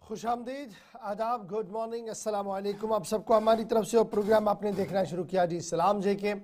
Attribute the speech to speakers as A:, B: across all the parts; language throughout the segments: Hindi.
A: खुशामदीद, आदाब, गुड मॉर्निंग, अस्सलाम वालेकुम। आप सबको हमारी तरफ से और प्रोग्राम आपने देखना शुरू किया जी सलाम जे के।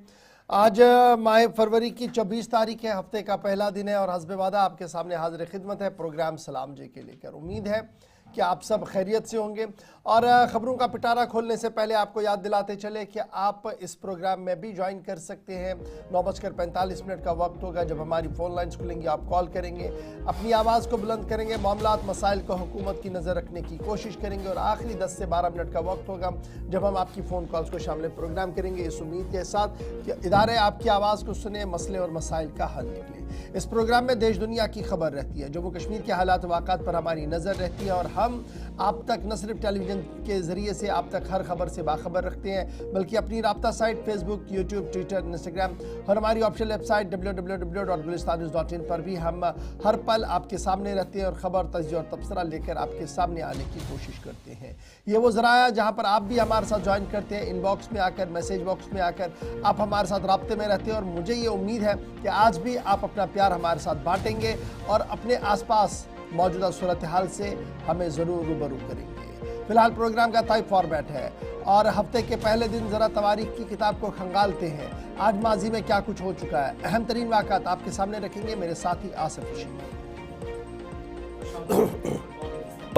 A: आज माह फरवरी की 24 तारीख है, हफ्ते का पहला दिन है और हस्ब वादा आपके सामने हाजिर खिदमत है प्रोग्राम सलाम जे के लेकर। उम्मीद है कि आप सब खैरियत से होंगे और ख़बरों का पिटारा खोलने से पहले आपको याद दिलाते चले कि आप इस प्रोग्राम में भी ज्वाइन कर सकते हैं। 9:45 का वक्त होगा जब हमारी फ़ोन लाइन्स खुलेंगी, आप कॉल करेंगे, अपनी आवाज़ को बुलंद करेंगे, मामलात मसाइल को हुकूमत की नज़र रखने की कोशिश करेंगे और आखिरी 10 से 12 मिनट का वक्त होगा जब हम आपकी फ़ोन कॉल्स को शामिल प्रोग्राम करेंगे, इस उम्मीद के साथ कि इदारे आपकी आवाज़ को सुने, मसले और मसाइल का हल निकले। इस प्रोग्राम में देश दुनिया की खबर रहती है, जम्मू कश्मीर के हालात वाक़ात पर हमारी नज़र रहती है और हम आप तक न सिर्फ टेलीविज़न के ज़रिए से आप तक हर खबर से बाखबर रखते हैं, बल्कि अपनी राब्ता site Facebook, YouTube, Twitter, Instagram और हमारी ऑफिशियल वेबसाइट www.gulistanews.in पर भी हम हर पल आपके सामने रहते हैं और ख़बर, तज्ज़िया और तबसरा लेकर आपके सामने आने की कोशिश करते हैं। ये वो ज़राया जहाँ पर आप भी हमारे साथ ज्वाइन करते हैं, इनबॉक्स में आकर, मैसेज बॉक्स में आकर आप हमारे साथ राब्ते में रहते हैं और मुझे ये उम्मीद है कि आज भी आप अपना प्यार हमारे साथ बांटेंगे और अपने आसपास मौजूदा सूरत हाल से हमें ज़रूर रूबरू करेंगे। फिलहाल प्रोग्राम का तय फॉर्मेट है और हफ्ते के पहले दिन ज़रा तवारीख की किताब को खंगालते हैं। आज माजी में क्या कुछ हो चुका है, अहम तरीन वाक़ात आपके सामने रखेंगे मेरे साथी आसिफ रशीद।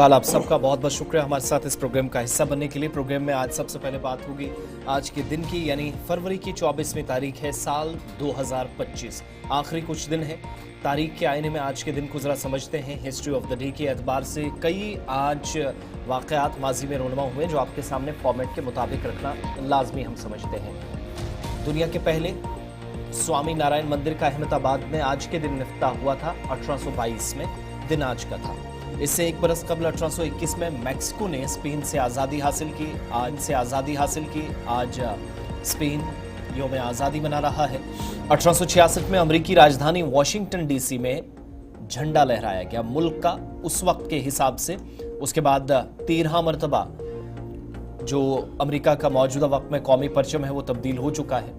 B: आप सबका बहुत बहुत शुक्रिया हमारे साथ इस प्रोग्राम का हिस्सा बनने के लिए। प्रोग्राम में आज सबसे पहले बात होगी आज के दिन की, यानी फरवरी की 24वीं तारीख है, साल 2025। आखिरी कुछ दिन है तारीख के आईने में आज के दिन को ज़रा समझते हैं। हिस्ट्री ऑफ द डे के एतबार से कई आज वाक़यात माजी में रोनमा हुए जो आपके सामने फॉर्मेट के मुताबिक रखना लाजमी हम समझते हैं। दुनिया के पहले स्वामी नारायण मंदिर का अहमदाबाद में आज के दिन इफ्तिताह हुआ था, 1822 में दिन आज का था। इससे एक बरस कबल 1821 में मैक्सिको ने स्पेन से आज़ादी हासिल की। आज स्पेन यौम आज़ादी मना रहा है। 1866 में अमेरिकी राजधानी वॉशिंगटन डीसी में झंडा लहराया गया मुल्क का उस वक्त के हिसाब से। उसके बाद 13 मरतबा जो अमेरिका का मौजूदा वक्त में कौमी परचम है वो तब्दील हो चुका है।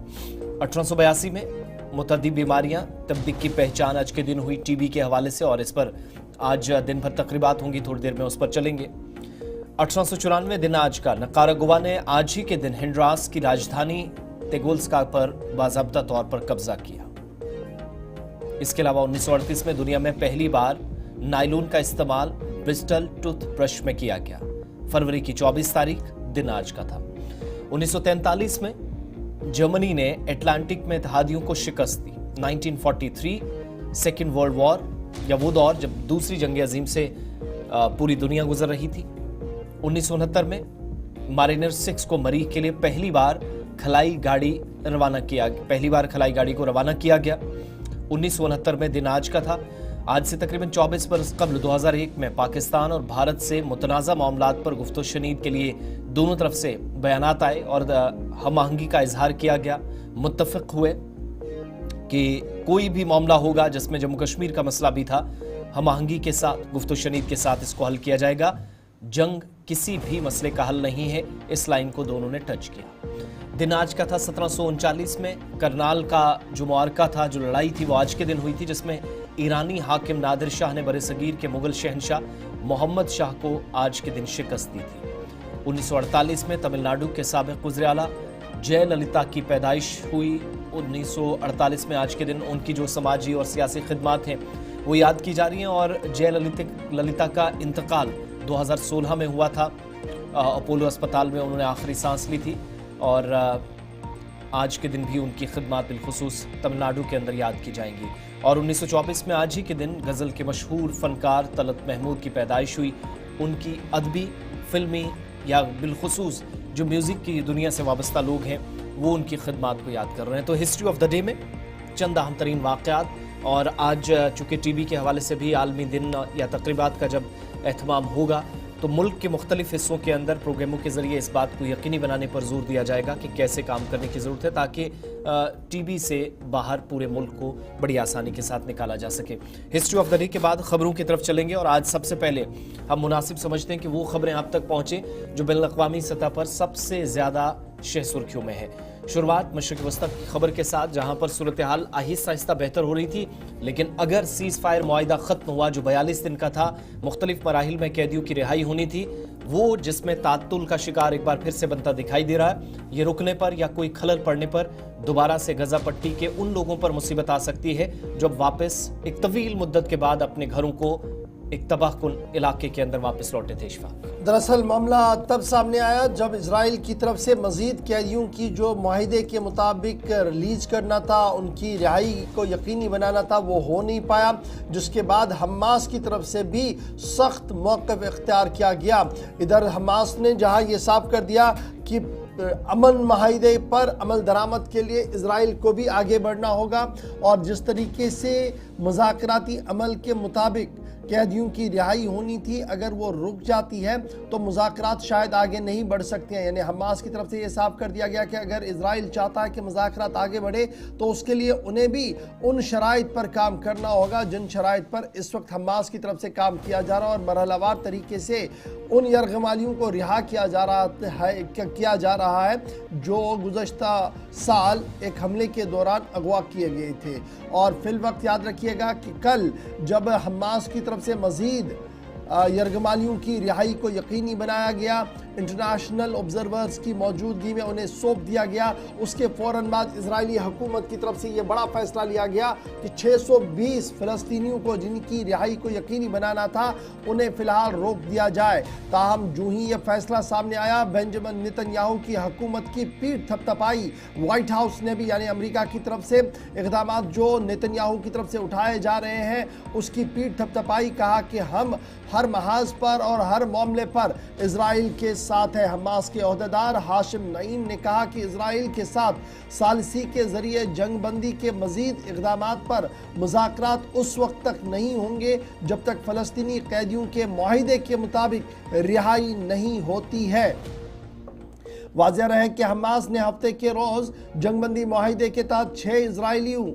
B: 1882 में मुतअद्दिद बीमारियां तब्दील की पहचान आज के दिन हुई टीबी के हवाले से और इस पर आज दिन भर तकरीबात होंगी, थोड़ी देर में उस पर चलेंगे। 1894 दिन आज का निकारागुआ ने आज ही के दिन होंडुरास की राजधानी तेगुल्सका पर बाज़ाब्ता तौर पर कब्जा किया। इसके अलावा 1938 में दुनिया में पहली बार नायलॉन का इस्तेमाल ब्रिस्टल टूथब्रश में किया गया। फरवरी की 24 तारीख दिन आज का था। 1943 में जर्मनी ने अटलांटिक में इत्तेहादियों को शिकस्त दी। 1943 सेकेंड वर्ल्ड वॉर या वो दौर जब दूसरी जंग अजीम से पूरी दुनिया गुजर रही थी। 1969 में मारिनर 6 को मरीख के लिए पहली बार खलाई गाड़ी को रवाना किया गया। 1969 में दिन आज का था। आज से तकरीबन 24 बरस कबल 2001 में पाकिस्तान और भारत से मुतनाज़ा मामलात पर गुफ्तो शनीद के लिए दोनों तरफ से बयानात आए और हम आहंगी का इजहार किया गया। मुत्तफिक हुए कि कोई भी मामला होगा जिसमें जम्मू कश्मीर का मसला भी था, हम आहंगी के साथ, गुफ्तो शनीद के साथ इसको हल किया जाएगा। जंग किसी भी मसले का हल नहीं है, इस लाइन को दोनों ने टच किया। दिन आज का था 1739 में करनाल का जो मुआरका था, जो लड़ाई थी वो आज के दिन हुई थी, जिसमें ईरानी हाकिम नादिर शाह ने बरे सगीर के मुगल शहनशाह मोहम्मद शाह को आज के दिन शिकस्त दी थी। 1948 में तमिलनाडु के साबिक गुजराला जयललिता की पैदाइश हुई। 1948 में आज के दिन उनकी जो समाजी और सियासी खिदमात हैं वो याद की जा रही हैं और जयललिता का इंतकाल 2016 में हुआ था। अपोलो अस्पताल में उन्होंने आखिरी सांस ली थी और आज के दिन भी उनकी खिदमात बिलखुसूस तमिलनाडु के अंदर याद की जाएंगी। और 1924 में आज ही के दिन गज़ल के मशहूर फनकार तलत महमूद की पैदाइश हुई। उनकी अदबी, फिल्मी या बिलखुसूस जो म्यूज़िक की दुनिया से वाबस्ता लोग हैं वो उनकी खिदमात को याद कर रहे हैं। तो हिस्ट्री ऑफ द डे में चंद अहम तरीन वाक़यात और आज चूँकि टीबी के हवाले से भी आलमी दिन या तकरीबात का जब एहतमाम होगा तो मुल्क के मुख्तलिफ हिस्सों के अंदर प्रोग्रामों के ज़रिए इस बात को यकीनी बनाने पर जोर दिया जाएगा कि कैसे काम करने की ज़रूरत है ताकि टीबी से बाहर पूरे मुल्क को बड़ी आसानी के साथ निकाला जा सके। हिस्ट्री ऑफ द डे के बाद ख़बरों की तरफ चलेंगे और आज सबसे पहले हम मुनासिब समझते हैं कि वो ख़बरें आप तक पहुँचें जो बैनुल अक़वामी सतह पर सबसे ज़्यादा शह सुर्खियों में है। शुरुआत मशरिक़ वस्ता की खबर के साथ, जहां पर सूरत हाल आहिस्ता आहिस्ता बेहतर हो रही थी, लेकिन अगर सीज फायर मुआहिदा खत्म हुआ जो 42 दिन का था, मुख्तलिफ मराहिल में कैदियों की रिहाई होनी थी, वो जिसमें तातुल का शिकार एक बार फिर से बनता दिखाई दे रहा है। ये रुकने पर या कोई खलल पड़ने पर दोबारा से गजा पट्टी के उन लोगों पर मुसीबत आ सकती है जो वापस एक तवील मुद्दत के बाद अपने घरों को एक तबाहकुन इलाके के अंदर वापस लौटे थे। इशफाक,
A: दरअसल मामला तब सामने आया जब इजराइल की तरफ से मजीद कैदियों की जो माहिदे के मुताबिक रिलीज करना था, उनकी रिहाई को यकीनी बनाना था, वो हो नहीं पाया, जिसके बाद हमास की तरफ से भी सख्त मौक़िफ़ इख्तियार किया गया। इधर हमास ने जहां ये साफ कर दिया कि अमन माहिदे पर अमल दरामद के लिए इजराइल को भी आगे बढ़ना होगा, और जिस तरीके से मुज़ाकराती अमल के मुताबिक कैदियों की रिहाई होनी थी, अगर वो रुक जाती है तो मुज़ाकरात शायद आगे नहीं बढ़ सकते हैं। यानी हमास की तरफ से ये साफ कर दिया गया कि अगर इजराइल चाहता है कि मुज़ाकरात आगे बढ़े तो उसके लिए उन्हें भी उन शराइत पर काम करना होगा जिन शराइत पर इस वक्त हमास की तरफ से काम किया जा रहा है, और मरहलावार तरीके से उन यरगमालियों को रिहा किया जा रहा है जो गुज़श्ता साल एक हमले के दौरान अगवा किए गए थे। और फिल वक्त याद रखिएगा कि कल जब हमास की तरफ से मजीद यरगमालियों की रिहाई को यकीनी बनाया गया, इंटरनेशनल ऑब्जर्वर्स की मौजूदगी में उन्हें सौंप दिया गया, उसके फ़ौरन बाद इजरायली हुकूमत की तरफ से ये बड़ा फैसला लिया गया कि 620 फ़लस्तीनियों को जिनकी रिहाई को यकीनी बनाना था उन्हें फ़िलहाल रोक दिया जाए। ताहम जो ही ये फैसला सामने आया, बेंजामिन नेतन्याहू की हुकूमत की पीठ थपथपाई। वाइट हाउस ने भी यानी अमेरिका की तरफ से इक़दाम जो नेतन्याहू की तरफ से उठाए जा रहे हैं उसकी पीठ थपथपाई, कहा कि हम हर महाज पर और हर मामले पर इजराइल के साथ है। हमास के ओहदेदार हाशिम नईम ने कहा कि इजराइल के साथ सालिसी के जरिए जंगबंदी के मजीद इक़दामात पर मुज़ाकरात उस वक्त तक नहीं होंगे जब तक फ़लस्तीनी कैदियों के मुआहिदे के मुताबिक रिहाई नहीं होती है। वाज़ेह रहे कि हमास ने हफ्ते के रोज़ जंगबंदी मुआहिदे के तहत 6 इजराइलियों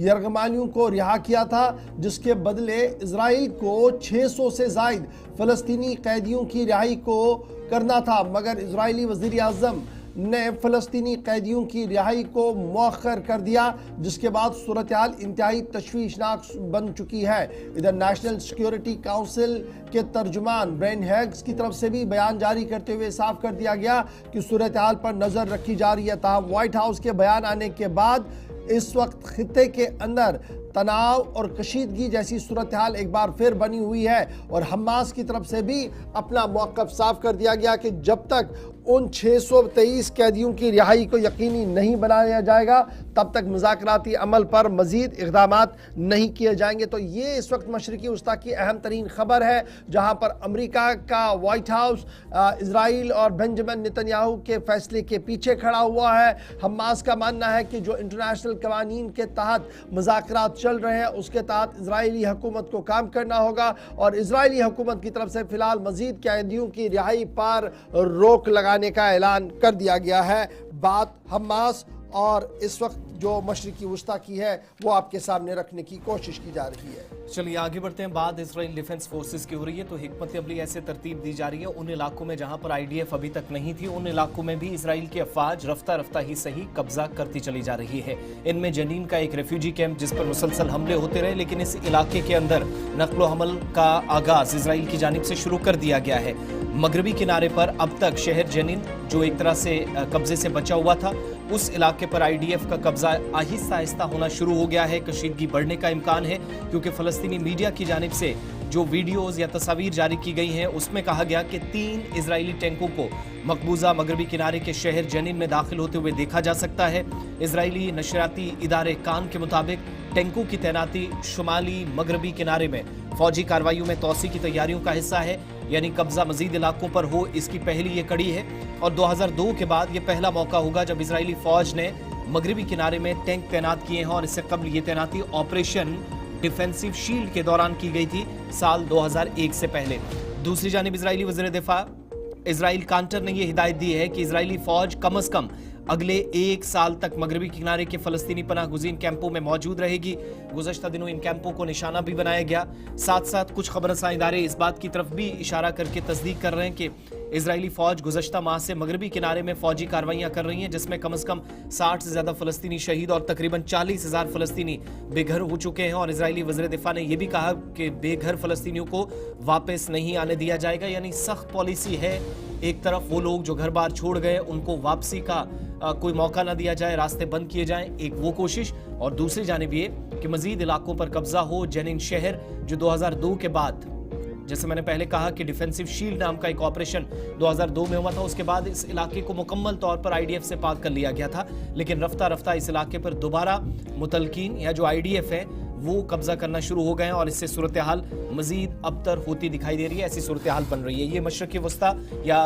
A: यरगमालियों को रिहा किया था, जिसके बदले इजराइल को 600 से ज़ायद फ़लस्तीनी कैदियों की रिहाई को करना था, मगर इजरायली वज़ीर आज़म ने फ़लस्तीनी कैदियों की रिहाई को मौखर कर दिया, जिसके बाद सूरत हाल इंतहाई तशवीशनाक बन चुकी है। इधर नेशनल सिक्योरिटी काउंसिल के तर्जुमान ब्रेन हैग्स की तरफ से भी बयान जारी करते हुए साफ कर दिया गया कि सूरत हाल पर नज़र रखी जा रही है। ताहम वाइट हाउस के बयान आने के बाद इस वक्त खित्ते के अंदर तनाव और कशीदगी जैसी सूरत हाल एक बार फिर बनी हुई है, और हमास की तरफ से भी अपना मौक़िफ़ साफ कर दिया गया कि जब तक उन 623 कैदियों की रिहाई को यकीनी नहीं बनाया जाएगा तब तक मुज़ाकराती अमल पर मज़ीद इक़दामात नहीं किए जाएंगे। तो ये इस वक्त मशरिक़ी वस्ता की अहम तरीन ख़बर है, जहाँ पर अमेरिका का वाइट हाउस इजराइल और बेंजामिन नेतन्याहू के फैसले के पीछे खड़ा हुआ है। हमास का मानना है कि जो इंटरनेशनल कवानीन के तहत मुज़ाकरात चल रहे हैं उसके तहत इजरायली हुकूमत को काम करना होगा, और इजरायली हुकूमत की तरफ से फ़िलहाल मज़ीद कैदियों की रिहाई पर रोक लगाने का ऐलान कर दिया गया है। बात हमास और इस वक्त जो मशरिक़ी वस्ता की है वो आपके सामने रखने की कोशिश की जा रही है।
B: चलिए आगे बढ़ते हैं। बात इजराइल डिफेंस फोर्सेस की हो रही है, तो हिकमत अमली ऐसे तरतीब दी जा रही है उन इलाकों में जहां पर IDF अभी तक नहीं थी, उन इलाकों में भी इजराइल की अफवाज रफ्ता रफ्ता ही सही कब्जा करती चली जा रही है। इनमें जनीन का एक रेफ्यूजी कैंप जिस पर मुसलसल हमले होते रहे, लेकिन इस इलाके के अंदर नक्लो हमल का आगाज इजराइल की जानिब से शुरू कर दिया गया है। मगरबी किनारे पर अब तक शहर जनीन जो एक तरह से कब्जे से बचा हुआ था, उस इलाके पर IDF का कब्जा आहिस्ता आहिस्ता होना शुरू हो गया है। कशीदगी बढ़ने का इम्कान है क्योंकि फ़लस्तीनी मीडिया की जानिब से जो वीडियोस या तस्वीर जारी की गई हैं उसमें कहा गया कि 3 इजरायली टैंकों को मकबूजा मगरबी किनारे के शहर जनीन में दाखिल होते हुए देखा जा सकता है। इजरायली नशरियाती इदारे कान के मुताबिक टैंकों की तैनाती शुमाली मगरबी किनारे में फौजी कार्रवाइयों में तोसी की तैयारियों का हिस्सा है, यानी कब्जा मजीद इलाकों पर हो इसकी पहली ये कड़ी है। और 2002 के बाद ये पहला मौका होगा जब इजरायली फौज ने मगरबी किनारे में टैंक तैनात किए हैं, और इससे कबल ये तैनाती ऑपरेशन डिफेंसिव शील्ड के दौरान की गई थी साल 2001 से पहले। दूसरी जानिब इजरायली वज़ीर दिफा इजराइल कांटर ने यह हिदायत दी है कि इजरायली फौज कम अज कम अगले 1 साल तक मगरबी किनारे के फलस्तीनी पनाह गुज़ीन कैंपों में मौजूद रहेगी। गुज़श्ता दिनों इन कैंपों को निशाना भी बनाया गया। साथ साथ कुछ खबरसां इदारे इस बात की तरफ भी इशारा करके तस्दीक कर रहे हैं कि इजरायली फौज गुज़श्ता माह से मगरबी किनारे में फौजी कार्रवाइयां कर रही हैं, जिसमें कम से कम 60 से ज्यादा फलस्तीनी शहीद और तकरीबन 40,000 फलस्तीनी बेघर हो चुके हैं। और इजरायली वज़ीर दिफा ने यह भी कहा कि बेघर फलस्तीनियों को वापस नहीं आने दिया जाएगा, यानी सख्त पॉलिसी है। एक तरफ वो लोग जो घर बार छोड़ गए उनको वापसी का कोई मौका ना दिया जाए, रास्ते बंद किए जाएं, एक वो कोशिश, और दूसरी जानिब ये कि मजीद इलाकों पर कब्जा हो। जेनिन शहर जो 2002 के बाद, जैसे मैंने पहले कहा कि डिफेंसिव शील्ड नाम का एक ऑपरेशन 2002 में हुआ था, उसके बाद इस इलाके को मुकम्मल तौर पर आईडीएफ से पाक कर लिया गया था, लेकिन रफ्ता रफ्ता इस इलाके पर दोबारा मुतलकीन या जो आईडीएफ है वो कब्जा करना शुरू हो गए हैं और इससे सूरत हाल मजीद अबतर होती दिखाई दे रही है। ऐसी सूरत हाल बन रही है। ये मशरक़ी वस्ता या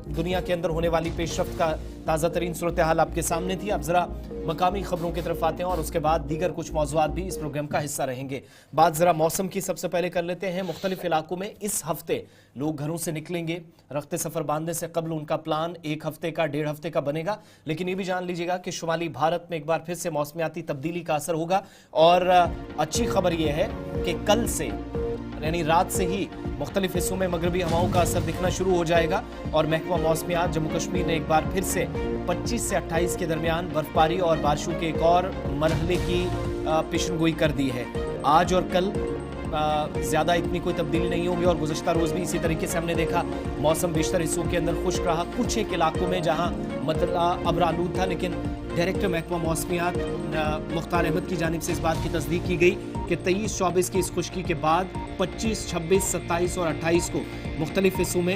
B: दुनिया के अंदर होने वाली पेशरफ्त का ताज़ा तरीन सूरत हाल आपके सामने थी। अब जरा मकामी खबरों की तरफ आते हैं और उसके बाद दीगर कुछ मौज़ूआत भी इस प्रोग्राम का हिस्सा रहेंगे। बात जरा मौसम की सबसे पहले कर लेते हैं। मुख्तलिफ इलाकों में इस हफ्ते लोग घरों से निकलेंगे। रख्ते सफर बांधने से कबल उनका प्लान 1 हफ्ते का 1.5 हफ्ते का बनेगा, लेकिन ये भी जान लीजिएगा कि शुमाली भारत में एक बार फिर से मौसमियाती तब्दीली का असर होगा। और अच्छी खबर यह है कि कल से यानी रात से ही मुख्तलिफ हिस्सों में मगरबी हवाओं का असर दिखना शुरू हो जाएगा और महकमा मौसमियात जम्मू कश्मीर ने एक बार फिर से 25 से 28 के दरमियान बर्फबारी और बारिशों के एक और मरहले की पेशनगोई कर दी है। आज और कल ज्यादा इतनी कोई तब्दीली नहीं होगी और गुज़श्ता रोज भी इसी तरीके से हमने देखा मौसम बेशतर हिस्सों के अंदर खुश्क रहा। कुछ एक इलाकों में जहां मतला अबरालूद था, लेकिन डायरेक्टर महकमा मौसमियात मुख्तार अहमद की जानिब से इस बात की तस्दीक की गई कि 23-24 की इस खुश्की के बाद 25, 26, 27 और 28 को मुख्तलिफ हिस्सों में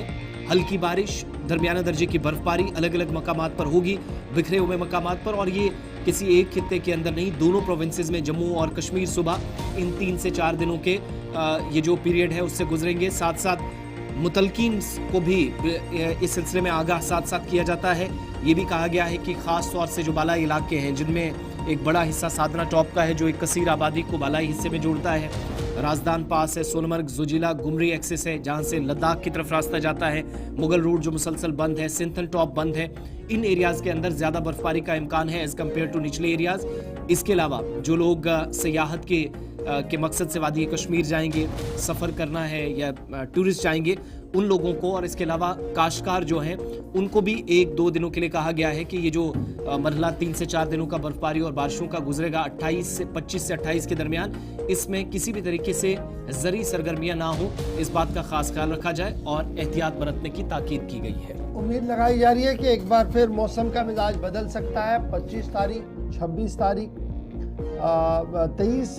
B: हल्की बारिश, दरमियाना दर्जे की बर्फबारी अलग अलग मकामात पर होगी, बिखरे हुए मकामात पर। और ये किसी एक खित्ते के अंदर नहीं, दोनों प्रोविंसेस में जम्मू और कश्मीर सुबह इन 3 से 4 दिनों के ये जो पीरियड है उससे गुजरेंगे। साथ साथ मुतलकीन को भी इस सिलसिले में आगाह साथ साथ किया जाता है। ये भी कहा गया है कि ख़ास तौर से जो बालाई इलाके हैं, जिनमें एक बड़ा हिस्सा साधना टॉप का है जो एक कसीर आबादी को बालाई हिस्से में जोड़ता है, राजदान पास है, सोनमर्ग जुजिला गुमरी एक्सेस है जहां से लद्दाख की तरफ रास्ता जाता है, मुगल रोड जो मुसलसल बंद है, सिंथन टॉप बंद है, इन एरियाज के अंदर ज़्यादा बर्फबारी का इम्कान है एज़ कम्पेयर टू निचले एरियाज। इसके अलावा जो लोग सियाहत के मकसद से वादी कश्मीर जाएंगे, सफ़र करना है या टूरिस्ट जाएंगे, उन लोगों को और इसके अलावा काश्तकार जो हैं उनको भी 1-2 दिनों के लिए कहा गया है कि ये जो मरहला 3 से 4 दिनों का बर्फबारी और बारिशों का गुजरेगा 25 से 28 के दरमियान, इसमें किसी भी तरीके से ज़री सरगर्मियां ना हो, इस बात का खास ख्याल रखा जाए और एहतियात बरतने की ताकीद की गई है।
A: उम्मीद लगाई जा रही है कि एक बार फिर मौसम का मिजाज बदल सकता है। 25 तारीख, 26 तारीख, 23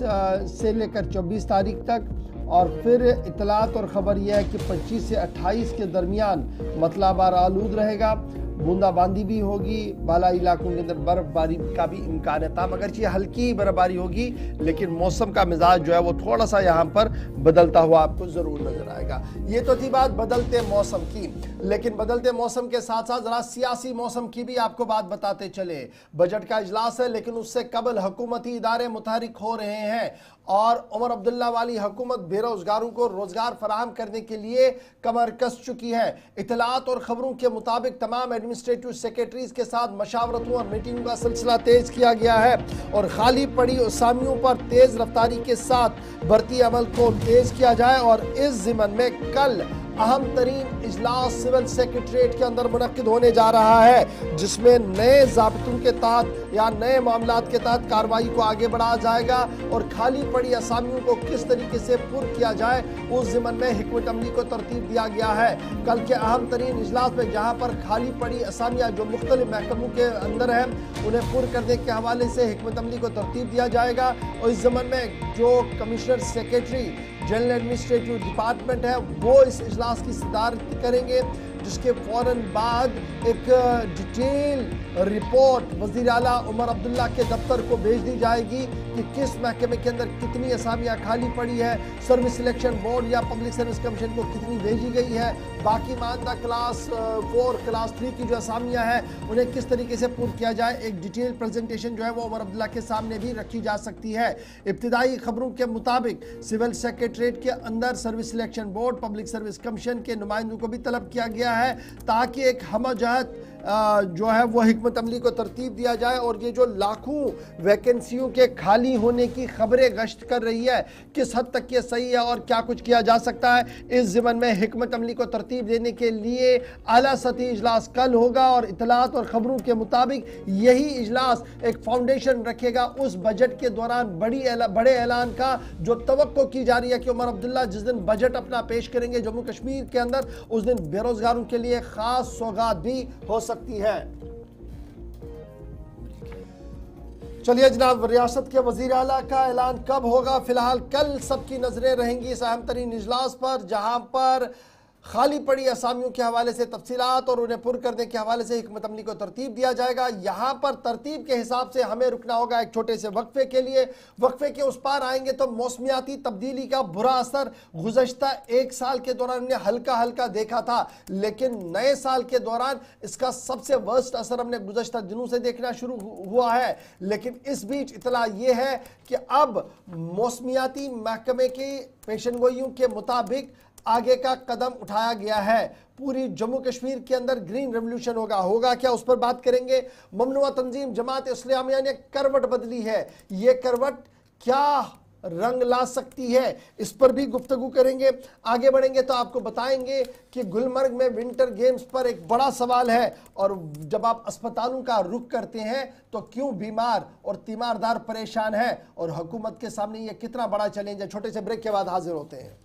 A: से लेकर 24 तारीख तक, और फिर इतलात और ख़बर यह है कि 25 से 28 के दरमियान मतलब आलूद रहेगा, बूंदाबांदी भी होगी, बाला इलाकों के अंदर बर्फबारी का भी इम्कान है। ताम अगर ये हल्की बर्फबारी होगी, लेकिन मौसम का मिजाज जो है वो थोड़ा सा यहाँ पर बदलता हुआ आपको ज़रूर नजर आएगा। ये तो थी बात बदलते मौसम की, लेकिन बदलते मौसम के साथ साथ ज़रा सियासी मौसम की भी आपको बात बताते चले। बजट का इजलास है, लेकिन उससे कबल हुकूमती इदारे मुतहरिक हो रहे हैं और उमर अब्दुल्ला वाली हुकूमत बेरोजगारों को रोजगार फराहम करने के लिए कमर कस चुकी है। इतलात और खबरों के मुताबिक तमाम एडमिनिस्ट्रेटिव सेक्रेटरीज के साथ मशावरतों और मीटिंगों का सिलसिला तेज किया गया है और खाली पड़ी असामियों पर तेज रफ्तारी के साथ भर्ती अमल को तेज किया जाए। और इस ज़िमन में कल अहम तरीन इजलास सिविल सेक्रेटरीट के अंदर मुनक्किद होने जा रहा है, जिसमें नए ज़ाब्तों के तहत या नए मामलात के तहत कार्रवाई को आगे बढ़ाया जाएगा और खाली पड़ी असामियों को किस तरीके से पुर किया जाए उस ज़िमन में हिकमत अमली को तरतीब दिया गया है। कल के अहम तरीन इजलास में जहाँ पर खाली पड़ी असामियाँ जो मुख्तलिफ महकमों के अंदर हैं उन्हें पुर करने के हवाले से हिकमत अमली को तरतीब दिया जाएगा। और इस ज़िमन में जो commissioner secretary general administrative department है वो इस इजलास की सदारत करेंगे, जिसके फौरन बाद एक डिटेल रिपोर्ट वज़ीर आला उमर अब्दुल्ला के दफ्तर को भेज दी जाएगी कि किस महकमे के अंदर कितनी असामियाँ खाली पड़ी है, सर्विस सिलेक्शन बोर्ड या पब्लिक सर्विस कमीशन को कितनी भेजी गई है, बाकी मानदा क्लास 4 क्लास 3 की जो असामियाँ हैं उन्हें किस तरीके से पूर्ण किया जाए। एक डिटेल प्रेजेंटेशन जो है वो उमर अब्दुल्ला के सामने भी रखी जा सकती है। इब्तिदाई खबरों के मुताबिक सिविल सेक्रेटरीट के अंदर service selection board, public service commission के नुमाइंदों को भी तलब किया गया है ताकि एक हमजहत जो है वो हिकमत अमली को तरतीब दिया जाए। और ये जो लाखों वैकेंसियों के खाली होने की खबरें गश्त कर रही है, किस हद तक ये सही है और क्या कुछ किया जा सकता है, इस ज़िमन में हिकमत अमली को तरतीब देने के लिए आला सतही इजलास कल होगा। और इतलात और ख़बरों के मुताबिक यही इजलास एक फाउंडेशन रखेगा उस बजट के दौरान बड़े ऐलान का जो तवक्को की जा रही है कि उमर अब्दुल्ला जिस दिन बजट अपना पेश करेंगे जम्मू कश्मीर के अंदर, उस दिन बेरोजगारों के लिए खास सौगात भी हो सकती है। चलिए जनाब, रियासत के वजीर आला का ऐलान कब होगा? फिलहाल कल सबकी नजरें रहेंगी इस अहम तरीन इजलास पर, जहां पर खाली पड़ी असामियों के हवाले से तफसीलात और उन्हें पुर करने के हवाले से हिकमत अमली को तरतीब दिया जाएगा। यहाँ पर तरतीब के हिसाब से हमें रुकना होगा एक छोटे से वक्फे के लिए। वक्फे के उस पार आएंगे तो मौसमियाती तब्दीली का बुरा असर गुज़श्ता एक साल के दौरान हमने हल्का हल्का देखा था, लेकिन नए साल के दौरान इसका सबसे वर्स्ट असर हमने गुज़श्ता दिनों से देखना शुरू हुआ है। लेकिन इस बीच इतला यह है कि अब मौसमियाती महकमे की पेशनगोइयों के मुताबिक आगे का कदम उठाया गया है। पूरी जम्मू कश्मीर के अंदर ग्रीन रेवोल्यूशन होगा क्या, उस पर बात करेंगे। ममनुआ तंजीम जमात इस्लामिया ने करवट बदली है, ये करवट क्या रंग ला सकती है, इस पर भी गुफ्तगू करेंगे। आगे बढ़ेंगे तो आपको बताएंगे कि गुलमर्ग में विंटर गेम्स पर एक बड़ा सवाल है, और जब आप अस्पतालों का रुख करते हैं तो क्यों बीमार और तीमारदार परेशान है, और हुकूमत के सामने ये कितना बड़ा चैलेंज है। छोटे से ब्रेक के बाद हाजिर होते हैं।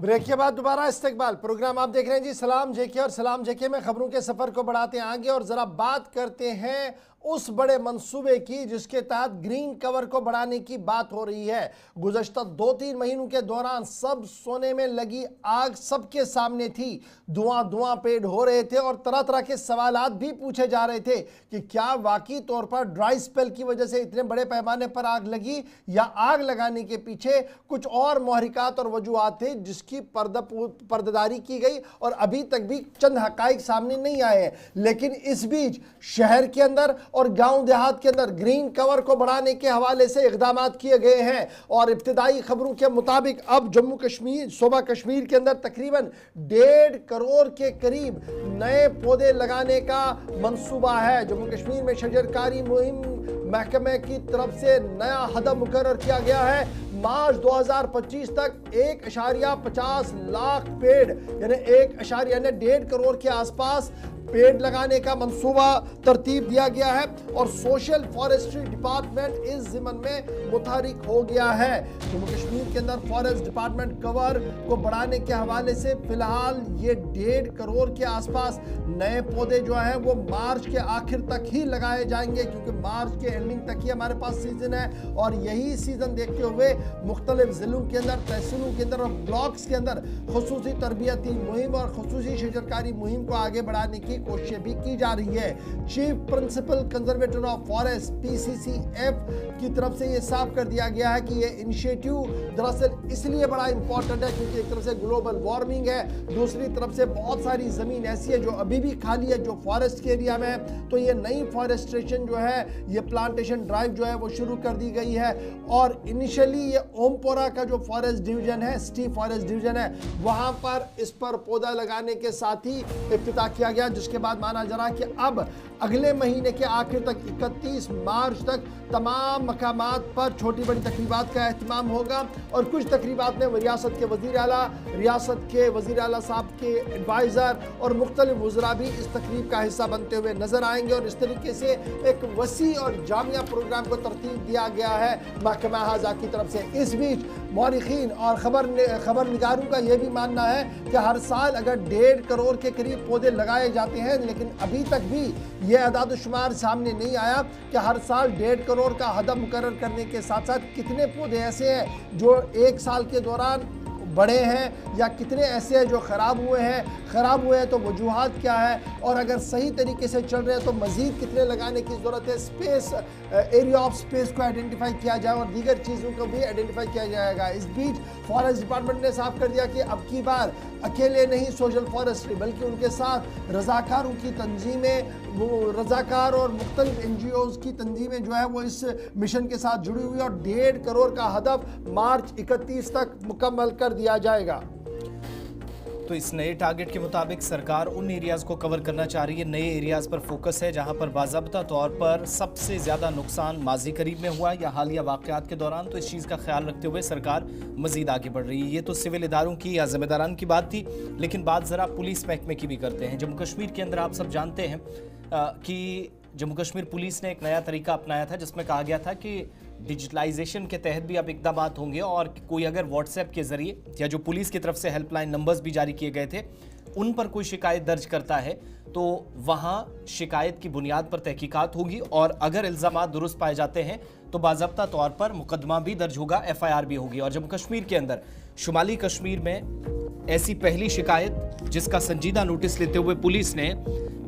A: ब्रेक के बाद दोबारा इस्तेकबाल प्रोग्राम आप देख रहे हैं जी सलाम जेके, और सलाम जेके में खबरों के सफर को बढ़ाते हैं आगे और जरा बात करते हैं उस बड़े मंसूबे की जिसके तहत ग्रीन कवर को बढ़ाने की बात हो रही है। गुज़श्ता 2-3 महीनों के दौरान सब सोने में लगी आग सबके सामने थी, धुआं पेड़ हो रहे थे और तरह तरह के सवालात भी पूछे जा रहे थे कि क्या वाकई तौर पर ड्राई स्पेल की वजह से इतने बड़े पैमाने पर आग लगी या आग लगाने के पीछे कुछ और मुहरिकात और वजूहात थे जिसकी पर्दादारी की गई और अभी तक भी चंद हकाइक सामने नहीं आए हैं। लेकिन इस बीच शहर के अंदर और गांव देहात के अंदर ग्रीन कवर को बढ़ाने के हवाले से इकदाम किए गए हैं और इब्तिदाई खबरों के मुताबिक अब जम्मू कश्मीर सूबा कश्मीर के अंदर तकरीबन 1.5 करोड़ के करीब नए पौधे लगाने का मंसूबा है। जम्मू कश्मीर में शजरकारी मुहिम महकमे की तरफ से नया हदफ मुकर्रर किया गया है। मार्च 2025 तक 1.50 लाख पेड़ यानी 1.1 करोड़ के आसपास पेड़ लगाने का मंसूबा तरतीब दिया गया है और सोशल फॉरेस्ट्री डिपार्टमेंट इस जिम्मन में मुतहरिक हो गया है। जम्मू कश्मीर के अंदर फॉरेस्ट डिपार्टमेंट कवर को बढ़ाने के हवाले से फिलहाल ये 1.5 करोड़ के आसपास नए पौधे जो हैं वो मार्च के आखिर तक ही लगाए जाएंगे, क्योंकि मार्च के एंडिंग तक ही हमारे पास सीजन है और यही सीजन देखते हुए मुख्तलिफ जिलों के अंदर, तहसीलों के अंदर और ब्लॉक्स के अंदर खुसूसी तरबियती मुहिम और खुसूसी शजरकारी मुहिम को आगे बढ़ाने की कोशिशें भी की जा रही है। Chief principal conservator of forest PCCF की तरफ से ये साफ कर दिया गया है कि ये इनिशिएटिव दरअसल इसलिए बड़ा इंपॉर्टेंट है क्योंकि एक तरफ से ग्लोबल वार्मिंग है, दूसरी तरफ से बहुत सारी जमीन ऐसी है जो अभी भी खाली है जो फॉरेस्ट के एरिया में है। तो ये नई फॉरेस्ट्रेशन जो है, ये प्लांटेशन ड्राइव जो है वो शुरू कर दी गई है और इनिशियली ये ओमपोरा का जो फॉरेस्ट डिवीजन है, ST फॉरेस्ट डिवीजन है, वहां पर इस पर पौधा लगाने के साथ ही इफ्तिताह किया गया, जिसके बाद माना जा रहा है कि अब अगले महीने के आखिर तक 31 मार्च तक तमाम मकामात पर छोटी बड़ी तकरीबात का एहतमाम होगा और कुछ तकरीबात में रियासत के वज़ीर आला, रियासत के वज़ीर आला साहब के एडवाइज़र और मुख्तलिफ वज़रा भी इस तकरीब का हिस्सा बनते हुए नजर आएंगे और इस तरीके से एक वसी और जामिया प्रोग्राम को तरतीब दिया गया है महकमा हाजा की तरफ से। इस बीच मौरिखीन और खबर निगारों का यह भी मानना है कि हर साल अगर 1.5 करोड़ के करीब पौधे लगाए जाते हैं, लेकिन अभी तक भी यह अदाद शुमार सामने नहीं आया कि हर साल 1.5 करोड़ का हदफ मुकर्रर करने के साथ साथ कितने पौधे ऐसे हैं जो एक साल के दौरान बड़े हैं या कितने ऐसे हैं जो ख़राब हुए हैं तो वजूहात क्या है और अगर सही तरीके से चल रहे हैं तो मज़ीद कितने लगाने की ज़रूरत है। स्पेस, एरिया ऑफ स्पेस को आइडेंटिफाई किया जाए और दीगर चीज़ों को भी आइडेंटिफाई किया जाएगा। इस बीच फॉरेस्ट डिपार्टमेंट ने साफ कर दिया कि अब की बार अकेले नहीं सोशल फॉरेस्ट्री बल्कि उनके साथ रज़ाकारों की तंजीमें, वो रज़ाकार और मुख्तलिफ NGOs की तंजीमें जो है वो इस मिशन के साथ जुड़ी हुई और 1.5 करोड़ का हदफ मार्च 31 तक मुकम्मल कर दिया जाएगा।
B: तो इस नए टारगेट के मुताबिक सरकार उन एरियाज को कवर करना चाह रही है, नए एरियाज पर फोकस है जहां पर बाज़ाब्ता तौर पर सबसे ज़्यादा नुकसान माजी करीब में हुआ या हालिया वाक़यात के दौरान। तो इस चीज़ का ख्याल रखते हुए सरकार मज़ीद आगे बढ़ रही है। ये तो सिविल इदारों की या ज़िम्मेदारान की बात थी, लेकिन बात ज़रा पुलिस महकमे की भी करते हैं। जम्मू कश्मीर के अंदर आप सब जानते हैं कि जम्मू कश्मीर पुलिस ने एक नया तरीका अपनाया था जिसमें कहा गया था कि डिजिटलाइजेशन के तहत भी अब इक़दाम होंगे और कोई अगर व्हाट्सएप के ज़रिए या जो पुलिस की तरफ से हेल्पलाइन नंबर्स भी जारी किए गए थे उन पर कोई शिकायत दर्ज करता है तो वहाँ शिकायत की बुनियाद पर तहकीकात होगी और अगर इल्ज़ामात दुरुस्त पाए जाते हैं तो बाज़ाब्ता तौर पर मुकदमा भी दर्ज होगा, FIR भी होगी। और जम्मू कश्मीर के अंदर शुमाली कश्मीर में ऐसी पहली शिकायत जिसका संजीदा नोटिस लेते हुए पुलिस ने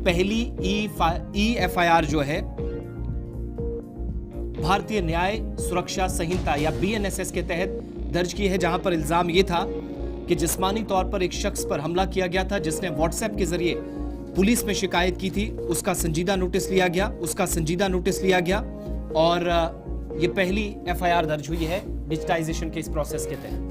B: पहली FIR जो है भारतीय न्याय सुरक्षा संहिता या BNSS के तहत दर्ज की है, जहां पर इल्जाम यह था कि जिस्मानी तौर पर एक शख्स पर हमला किया गया था जिसने व्हाट्सएप के जरिए पुलिस में शिकायत की थी। उसका संजीदा नोटिस लिया गया और ये पहली FIR दर्ज हुई है डिजिटाइजेशन के इस प्रोसेस के तहत।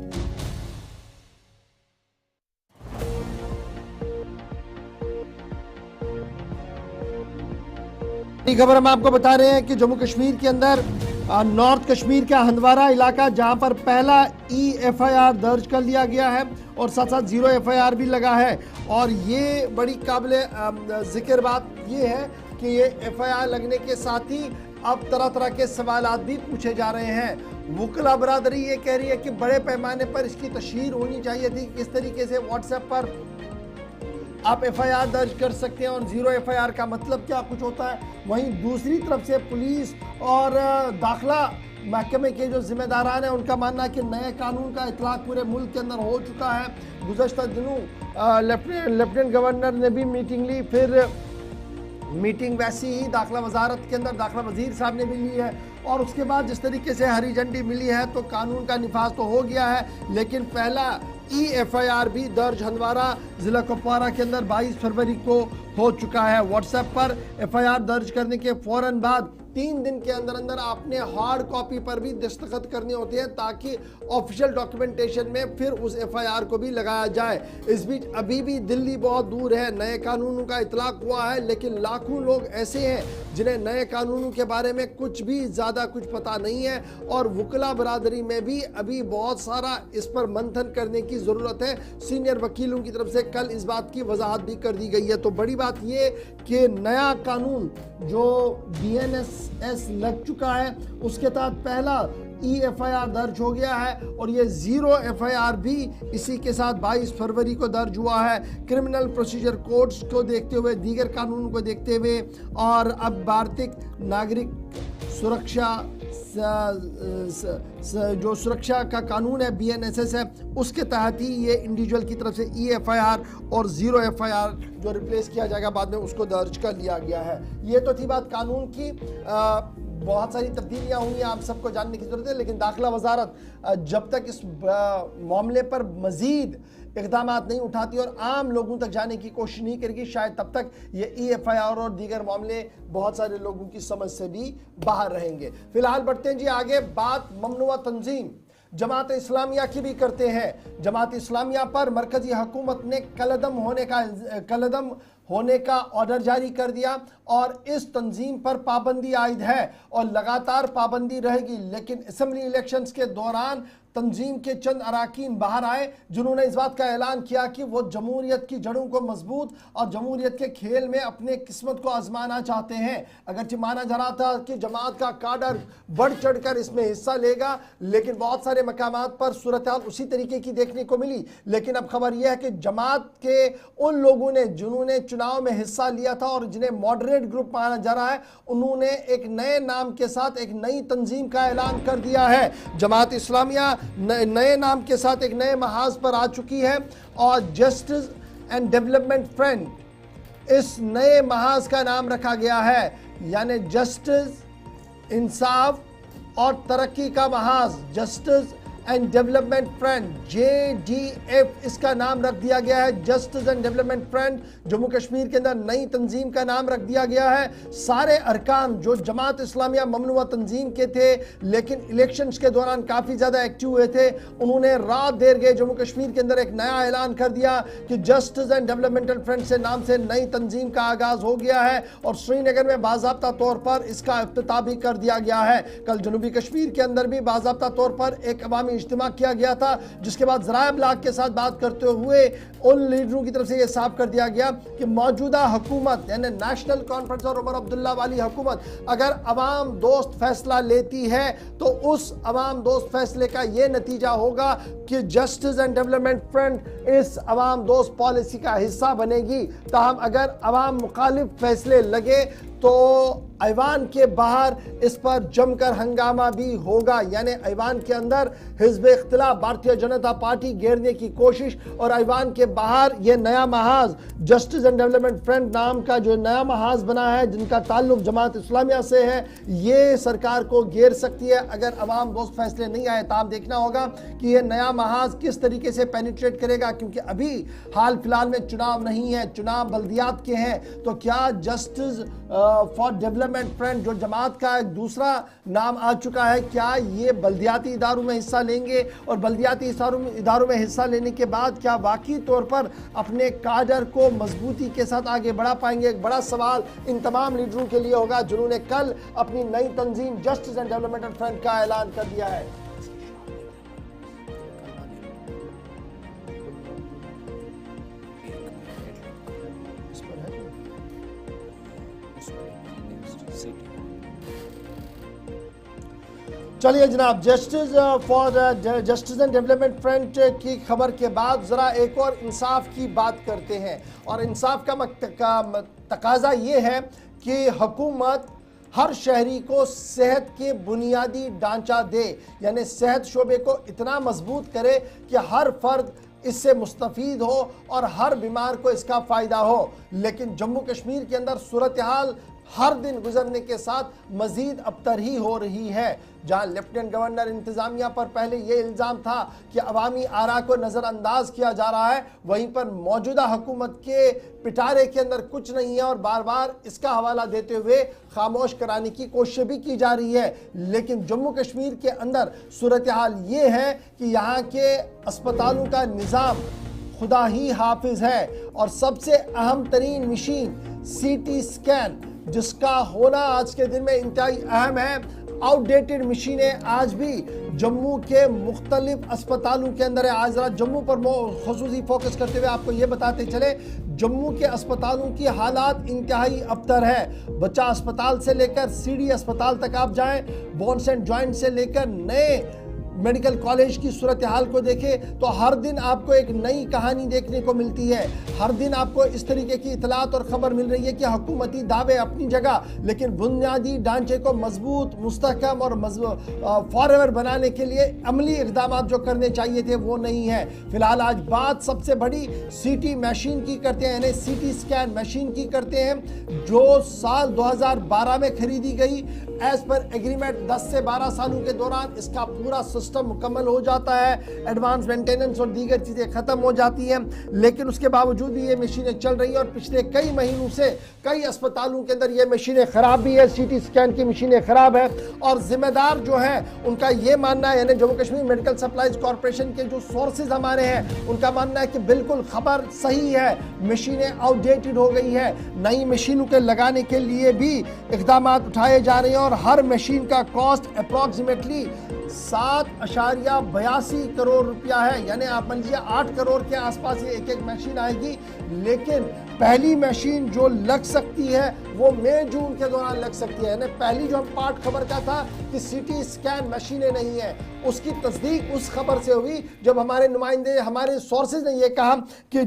A: खबर हम आपको बता रहे हैं कि जम्मू कश्मीर के अंदर नॉर्थ कश्मीर का हंदवारा इलाका जहां पर पहला FIR दर्ज कर लिया गया है और साथ साथ 0 FIR भी लगा है। और ये बड़ी काबिले जिक्र बात ये है कि ये FIR लगने के साथ ही अब तरह तरह के सवालात भी पूछे जा रहे हैं वकला बरादरी ये कह रही है कि बड़े पैमाने पर इसकी तशहीर होनी चाहिए थी। किस तरीके से व्हाट्सएप पर आप एफआईआर दर्ज कर सकते हैं और जीरो एफआईआर का मतलब क्या कुछ होता है। वहीं दूसरी तरफ से पुलिस और दाखिला महकमे के जो जिम्मेदारान हैं उनका मानना है कि नए कानून का इतलाक पूरे मुल्क के अंदर हो चुका है। गुज़श्ता दिनों लेफ्टिनेंट गवर्नर ने भी मीटिंग ली, फिर मीटिंग वैसी ही दाखिला वजारत के अंदर दाखिला वजीर साहब ने भी ली है और उसके बाद जिस तरीके से हरी झंडी मिली है तो कानून का निफाज तो हो गया है। लेकिन पहला EFIR भी दर्ज हंदवारा जिला कुपवारा के अंदर 22 फरवरी को हो चुका है। व्हाट्सएप पर FIR दर्ज करने के फौरन बाद 3 दिन के अंदर अंदर आपने हार्ड कॉपी पर भी दस्तखत करने होते हैं ताकि ऑफिशियल डॉक्यूमेंटेशन में फिर उस FIR को भी लगाया जाए। इस बीच अभी भी दिल्ली बहुत दूर है, नए कानूनों का इतलाक हुआ है, लेकिन लाखों लोग ऐसे हैं जिन्हें नए कानूनों के बारे में कुछ भी ज़्यादा कुछ पता नहीं है और वकला बरादरी में भी अभी बहुत सारा इस पर मंथन करने की ज़रूरत है। सीनियर वकीलों की तरफ से कल इस बात की वजाहत भी कर दी गई है। तो बड़ी बात ये कि नया कानून जो BNSS लग चुका है उसके तहत पहला EFIR दर्ज हो गया है और ये जीरो FIR भी इसी के साथ 22 फरवरी को दर्ज हुआ है। क्रिमिनल प्रोसीजर कोड्स को देखते हुए, दीगर कानूनों को देखते हुए और अब भारतीय नागरिक सुरक्षा जो सुरक्षा का कानून है BNSS है उसके तहत ही ये इंडिविजुअल की तरफ से EFIR और जीरो FIR जो रिप्लेस किया जाएगा बाद में उसको दर्ज कर लिया गया है। ये तो थी बात कानून की। बहुत सारी तब्दीलियां हुई हैं, आप सबको जानने की जरूरत है, लेकिन दाखिला वजारत जब तक इस मामले पर मजीद इक़दाम नहीं उठाती और आम लोगों तक जाने की कोशिश नहीं करेगी, शायद तब तक ये EFIR और दीगर मामले बहुत सारे लोगों की समझ से भी बाहर रहेंगे। फिलहाल बढ़ते हैं जी आगे। बात ममनुआ तंजीम जमात इस्लामिया की भी करते हैं। जमात इस्लामिया पर मरकजी हुकूमत ने कलदम होने का ऑर्डर जारी कर दिया और इस तंजीम पर पाबंदी आयद है और लगातार पाबंदी रहेगी। लेकिन असेंबली इलेक्शंस के दौरान तंजीम के चंद अराकीन बाहर आए जिन्होंने इस बात का ऐलान किया कि वो जमहूरियत की जड़ों को मजबूत और जमहूरियत के खेल में अपने किस्मत को आजमाना चाहते हैं। अगरचे माना जा रहा था कि जमात का काडर बढ़ चढ़कर इसमें हिस्सा लेगा, लेकिन बहुत सारे मकामात पर सूरत हाल उसी तरीके की देखने को मिली। लेकिन अब खबर यह है कि जमात के उन लोगों ने जिन्होंने चुनाव में हिस्सा लिया था और जिन्हें मॉडरेट ग्रुप माना जा रहा है, उन्होंने एक नए नाम के साथ एक नई तंजीम का ऐलान कर दिया है। जमात इस्लामिया नए नाम के साथ एक नए महाज पर आ चुकी है और जस्टिस एंड डेवलपमेंट फ्रंट इस नए महाज का नाम रखा गया है, यानी जस्टिस, इंसाफ और तरक्की का महाज, justice and development front JDF इसका नाम रख दिया गया है। Justice and development front Jammu Kashmir के अंदर नई तंजीम का नाम रख दिया गया है। सारे अरकान जो जमात इस्लामिया ममनुआ तंजीम के थे लेकिन इलेक्शंस के दौरान काफ़ी ज़्यादा एक्टिव हुए थे, उन्होंने रात देर गए जम्मू कश्मीर के अंदर एक नया ऐलान कर दिया कि जस्टिस एंड डेवलपमेंटल फ्रंट से नाम से नई तंजीम का आगाज़ हो गया है और श्रीनगर में बाज़ाब्ता तौर पर इसका इफ्तिताह भी कर दिया गया है। कल जनूबी कश्मीर के अंदर भी बाज़ाब्ता तौर पर एक अवामी इज्तिमा किया गया था, जिसके बाद ज़राए इब्लाग के साथ बात करते हुए उन लीडरों की तरफ से यह साफ कर दिया गया कि मौजूदा हुकूमत यानी नेशनल कॉन्फ्रेंस और उमर अब्दुल्ला वाली हुकूमत अगर अवाम दोस्त फैसला लेती है तो उस अवाम दोस्त फैसले का यह नतीजा होगा कि जस्टिस एंड डेवलपमेंट फ्रंट इस अवाम दोस्त पॉलिसी का हिस्सा बनेगी। ताहम अगर अवाम मुखालिफ फैसले लगे तो ऐवान के बाहर इस पर जमकर हंगामा भी होगा, यानी ऐवान के अंदर हिज़्ब इख्तिलाफ भारतीय जनता पार्टी घेरने की कोशिश और ऐवान के बाहर ये नया महाज जस्टिस एंड डेवलपमेंट फ्रंट नाम का जो नया महाज बना है जिनका ताल्लुक जमात इस्लामिया से है, ये सरकार को घेर सकती है अगर अवाम दोस्त फैसले नहीं आए। ताम देखना होगा कि ये नया महाज किस तरीके से पेनिट्रेट करेगा, क्योंकि अभी हाल फिलहाल में चुनाव नहीं है, चुनाव बल्दियात के हैं। तो क्या जस्टिस फॉर डेवलपमेंट फ्रंट जो जमात का एक दूसरा नाम आ चुका है, क्या ये बल्दियाती इदारों में हिस्सा लेंगे और बल्दियाती इदारों में हिस्सा लेने के बाद क्या वाकई तौर पर अपने काडर को मजबूती के साथ आगे बढ़ा पाएंगे? एक बड़ा सवाल इन तमाम लीडरों के लिए होगा जिन्होंने कल अपनी नई तंजीम जस्टिस एंड डेवलपमेंट फ्रंट का ऐलान कर दिया है। चलिए जनाब, जस्टिस एंड डेवलपमेंट फ्रंट की खबर के बाद जरा एक और इंसाफ की बात करते हैं। और इंसाफ का तकाजा ये है कि हुकूमत हर शहरी को सेहत के बुनियादी ढांचा दे, यानी सेहत शोबे को इतना मजबूत करे कि हर फर्द इससे मुस्तफीद हो और हर बीमार को इसका फ़ायदा हो। लेकिन जम्मू कश्मीर के अंदर सूरत हाल हर दिन गुजरने के साथ मजीद अबतर ही हो रही है। जहां लेफ्टिनेंट गवर्नर इंतजामिया पर पहले ये इल्ज़ाम था कि अवामी आरा को नज़रअंदाज किया जा रहा है, वहीं पर मौजूदा हुकूमत के पिटारे के अंदर कुछ नहीं है और बार बार इसका हवाला देते हुए खामोश कराने की कोशिश भी की जा रही है। लेकिन जम्मू कश्मीर के अंदर सूरत हाल ये है कि यहाँ के अस्पतालों का निज़ाम खुदा ही हाफिज है और सबसे अहम तरीन मशीन CT स्कैन, जिसका होना आज के दिन में इंतहाई अहम है। आउटडेटेड मशीनें आज भी जम्मू के मुख्तलिफ अस्पतालों के अंदर है। आज जरा जम्मू पर खुसूसी फोकस करते हुए आपको ये बताते चले, जम्मू के अस्पतालों की हालात इंतहाई अबतर है। बच्चा अस्पताल से लेकर CD अस्पताल तक आप जाएं, बोन्स एंड जॉइंट से लेकर नए मेडिकल कॉलेज की सूरत हाल को देखें तो हर दिन आपको एक नई कहानी देखने को मिलती है। हर दिन आपको इस तरीके की इतलात और खबर मिल रही है कि हुकूमती दावे अपनी जगह, लेकिन बुनियादी ढांचे को मजबूत, मुस्तहकम और फॉरएवर बनाने के लिए अमली इकदाम जो करने चाहिए थे वो नहीं है। फिलहाल आज बात सबसे बड़ी CT मशीन की करते हैं, यानी CT स्कैन मशीन की करते हैं, जो साल 2012 में खरीदी गई। एज पर एग्रीमेंट 10 से 12 सालों के दौरान इसका पूरा सिस्टम मुकम्मल हो जाता है, एडवांस मेंटेनेंस और दीगर चीज़ें ख़त्म हो जाती हैं। लेकिन उसके बावजूद भी ये मशीनें चल रही हैं और पिछले कई महीनों से कई अस्पतालों के अंदर ये मशीनें ख़राब भी है। CT स्कैन की मशीनें ख़राब है और ज़िम्मेदार जो हैं उनका ये मानना है, यानी Jammu Kashmir medical supplies corporation के जो सोर्सेज हमारे हैं उनका मानना है कि बिल्कुल खबर सही है, मशीनें आउटडेटेड हो गई है। नई मशीनों के लगाने के लिए भी इकदाम उठाए जा रहे हैं और हर मशीन का कॉस्ट अप्रॉक्सीमेटली 7.82 करोड़ रुपया है, यानी आप मान लीजिए 8 करोड़ के आसपास ये एक मशीन आएगी। लेकिन पहली मशीन जो लग सकती है वो मई जून के दौरान लग सकती है। यानी पहली जो हम पार्ट खबर का था कि CT स्कैन मशीनें नहीं है, उसकी तस्दीक उस खबर से हुई जब हमारे नुमाइंदे, हमारे सोर्सेज ने यह कहा कि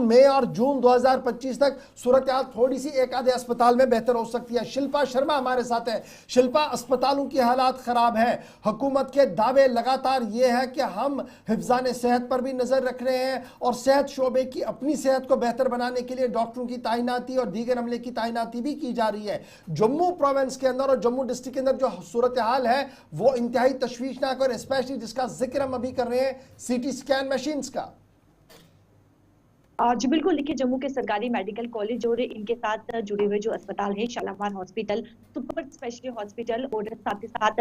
A: मई और जून 2025 तक सूरत हाल थोड़ी सी एक आधे अस्पताल में बेहतर हो सकती है। शिल्पा शर्मा हमारे साथ है। शिल्पा, अस्पतालों की हालात खराब है, हुकूमत के दावे लगातार ये है कि हम हिफ्ज़ान सेहत पर भी नजर रख रहे हैं और सेहत शोबे की अपनी सेहत को बेहतर बनाने के लिए डॉक्टरों की तैनाती और दीगर अमले की तैनाती भी की जा रही है। जम्मू प्रोविंस के अंदर और जम्मू डिस्ट्रिक्ट के अंदर जो सूरत हाल है वो इंतहाई तशवीशनाक और स्पेशली जिसका जिक्र हम अभी कर रहे हैं CT स्कैन मशीन्स का।
C: जी बिल्कुल, देखिए जम्मू के सरकारी मेडिकल कॉलेज और इनके साथ जुड़े हुए जो अस्पताल है, Shalamar hospital, super speciality hospital और साथ ही साथ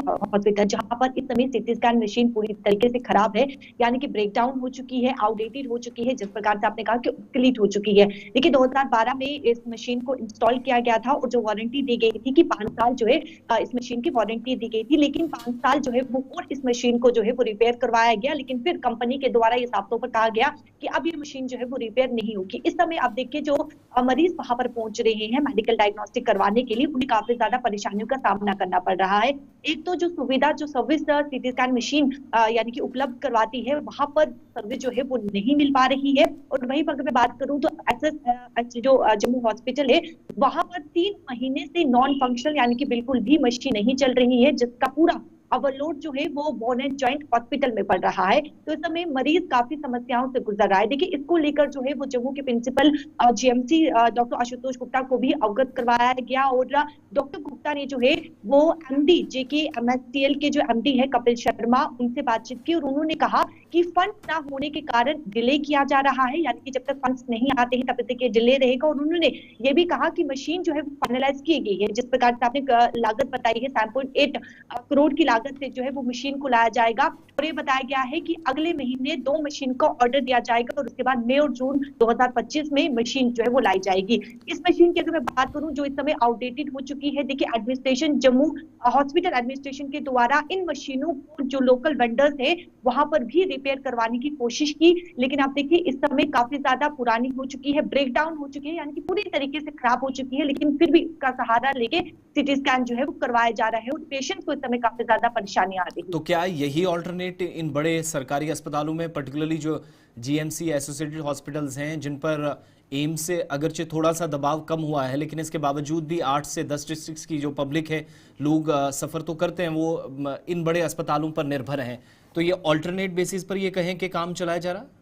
C: हॉस्पिटल, जहां पर इस समय CT स्कैन मशीन पूरी तरीके से खराब है, यानी कि ब्रेकडाउन हो चुकी है, आउटडेटेड हो चुकी है, जिस प्रकार से आपने कहा कि ऑब्सोलीट हो चुकी है। देखिए 2012 में इस मशीन को इंस्टॉल किया गया था और जो वारंटी दी गई थी कि 5 साल जो है इस मशीन की वारंटी दी गई थी, लेकिन 5 साल जो है वो और इस मशीन को जो है वो रिपेयर करवाया गया। लेकिन फिर कंपनी के द्वारा ये साफ तौर पर कहा गया कि अब ये जो है वो रिपेयर नहीं होगी। इस समय आप देखिए जो मरीज वहां पर पहुंच रहे हैं मेडिकल डायग्नोस्टिक करवाने के लिए, उन्हें काफी ज्यादा परेशानियों का सामना करना पड़ रहा है। एक तो जो सुविधा, जो सर्विस CT स्कैन मशीन यानी कि उपलब्ध करवाती है, वहां पर सर्विस जो है वो नहीं मिल पा रही है। और वहीं पर अगर मैं बात करूं तो एक्सेस जो जम्मू हॉस्पिटल है, वहां पर 3 महीने से नॉन फंक्शनल यानी कि बिल्कुल भी मशीन नहीं चल रही है, जिसका पूरा ओवरलोड जो है वो बोन एंड जॉइंट हॉस्पिटल में पड़ रहा है। तो इस समय मरीज काफी समस्याओं से गुजर रहा है। देखिए इसको लेकर जो है वो जम्मू के principal GMC doctor Ashutosh Gupta को भी अवगत करवाया गया और डॉक्टर गुप्ता ने जो है वो MD JK MSTL के जो MD है कपिल शर्मा, उनसे बातचीत की और उन्होंने कहा कि फंड ना होने के कारण डिले किया जा रहा है, यानी कि जब तक फंड्स नहीं आते हैं तब तक ये डिले रहेगा। और उन्होंने ये भी कहा कि मशीन जो है वो फाइनलाइज की गई है, जिस प्रकार से आपने लागत बताई है 7.8 करोड़ की लागत से जो है वो मशीन को लाया जाएगा। और ये बताया गया है कि अगले महीने 2 मशीन का ऑर्डर दिया जाएगा और उसके बाद मई और जून 2025 में मशीन जो है वो लाई जाएगी। इस मशीन की अगर मैं बात करूं जो इस समय आउटडेटेड हो चुकी है, देखिए एडमिनिस्ट्रेशन, जम्मू हॉस्पिटल एडमिनिस्ट्रेशन के द्वारा इन मशीनों को जो लोकल वेंडर्स है वहां पर भी रिपेयर करवाने की कोशिश की, लेकिन आप देखिए इस समय काफी ज्यादा पुरानी हो चुकी है, ब्रेक डाउन हो चुकी है, यानी कि पूरी तरीके से खराब हो चुकी है, लेकिन फिर भी इसका सहारा लेके सीटी स्कैन जो है वो करवाया जा रहा है और पेशेंट्स को इस समय काफी ज्यादा परेशानी आ रही है।
B: तो क्या यही ऑल्टरनेट इन बड़े सरकारी अस्पतालों में, पर्टिकुलरली जो जीएमसी एसोसिएटेड हॉस्पिटल्स हैं, जिन पर एम्स से अगरचे थोड़ा सा दबाव कम हुआ है, लेकिन इसके बावजूद भी 8 से 10 डिस्ट्रिक्ट्स की जो पब्लिक है, लोग सफ़र तो करते हैं, वो इन बड़े अस्पतालों पर निर्भर हैं, तो ये ऑल्टरनेट बेसिस पर ये कहें कि काम चलाया जा रहा है?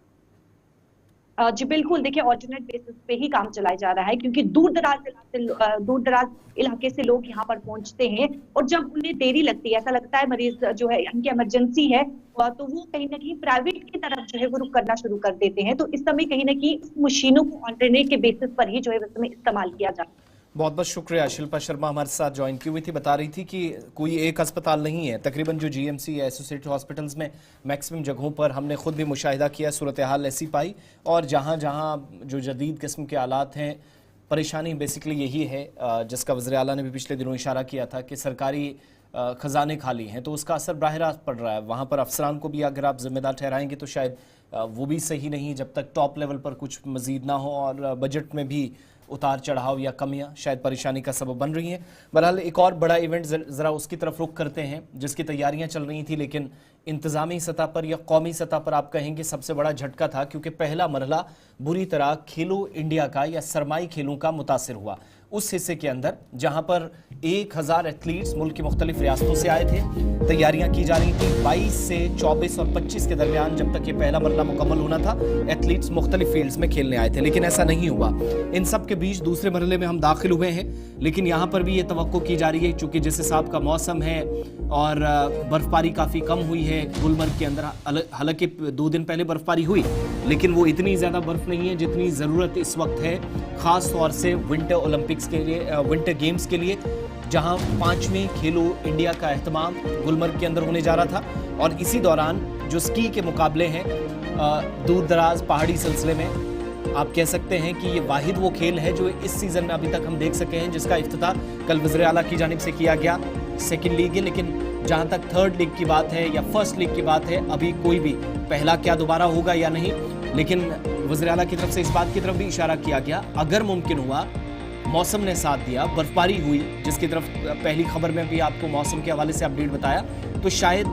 C: जी बिल्कुल, देखिए ऑल्टरनेट बेसिस पे ही काम चलाया जा रहा है, क्योंकि दूर दराज इलाके से लोग यहाँ पर पहुंचते हैं और जब उन्हें देरी लगती है, ऐसा लगता है मरीज जो है इनकी इमरजेंसी है, तो वो कहीं ना कहीं प्राइवेट की तरफ जो है वो रुख करना शुरू कर देते हैं। तो इस समय कहीं ना कहीं इस मशीनों को ऑल्टरनेट के बेसिस पर ही जो है इस समय इस्तेमाल किया जा रहा है।
B: बहुत बहुत शुक्रिया। शिल्पा शर्मा हमारे साथ ज्वाइन की हुई थी, बता रही थी कि कोई एक अस्पताल नहीं है, तकरीबन जो जीएमसी या एसोसिएटेड हॉस्पिटल्स में मैक्सिमम जगहों पर हमने खुद भी मुशाहिदा किया, सूरत हाल ऐसी पाई, और जहाँ जहाँ जो जदीद किस्म के आलात हैं, परेशानी बेसिकली यही है जिसका वज़ीर आला ने भी पिछले दिनों इशारा किया था कि सरकारी ख़जाने खाली हैं, तो उसका असर बाहर रास्त पड़ रहा है। वहाँ पर अफसरान को भी अगर आप जिम्मेदार ठहराएंगे तो शायद वो भी सही नहीं, जब तक टॉप लेवल पर कुछ मज़ीद ना हो, और बजट में भी उतार चढ़ाव या कमियां शायद परेशानी का सबब बन रही हैं। बहरहाल एक और बड़ा इवेंट ज़रा उसकी तरफ रुख करते हैं जिसकी तैयारियां चल रही थी, लेकिन इंतज़ामी सतह पर या कौमी सतह पर आप कहेंगे सबसे बड़ा झटका था, क्योंकि पहला मरहला बुरी तरह खेलो इंडिया का या सरमाई खेलों का मुतासिर हुआ। उस हिस्से के अंदर जहां पर 1000 एथलीट्स मुल्क की मुख्तलिफ रियासतों से आए थे, तैयारियां की जा रही थी। 22 से 24 और 25 के दरमियान जब तक ये पहला मरहला मुकम्मल होना था, एथलीट्स मुख्तलिफ फील्ड्स में खेलने आए थे, लेकिन ऐसा नहीं हुआ। इन सब के बीच दूसरे मरहले में हम दाखिल हुए हैं, लेकिन यहाँ पर भी ये तवक्को की जा रही है, चूँकि जिस हिसाब का मौसम है और बर्फबारी काफ़ी कम हुई है गुलमर्ग के अंदर, हालांकि 2 दिन पहले बर्फबारी हुई, लेकिन वो इतनी ज़्यादा बर्फ़ नहीं है जितनी ज़रूरत इस वक्त है, ख़ास तौर से विंटर ओलंपिक्स के लिए, विंटर गेम्स के लिए, जहां 5वें खेलो इंडिया का एहतमाम गुलमर्ग के अंदर होने जा रहा था। और इसी दौरान जो स्की के मुकाबले हैं दूर दराज पहाड़ी सिलसिले में, आप कह सकते हैं कि ये वाहिद वो खेल है जो इस सीज़न में अभी तक हम देख सके हैं, जिसका इफ्तिताह कल वज़ीर आला की जानिब से किया गया। सेकेंड लीग है, लेकिन जहाँ तक थर्ड लीग की बात है या फर्स्ट लीग की बात है, अभी कोई भी पहला क्या दोबारा होगा या नहीं, लेकिन वज़ीर आला की तरफ से इस बात की तरफ भी इशारा किया गया, अगर मुमकिन हुआ, मौसम ने साथ दिया, बर्फबारी हुई, जिसकी तरफ पहली खबर में भी आपको मौसम के हवाले से अपडेट बताया, तो शायद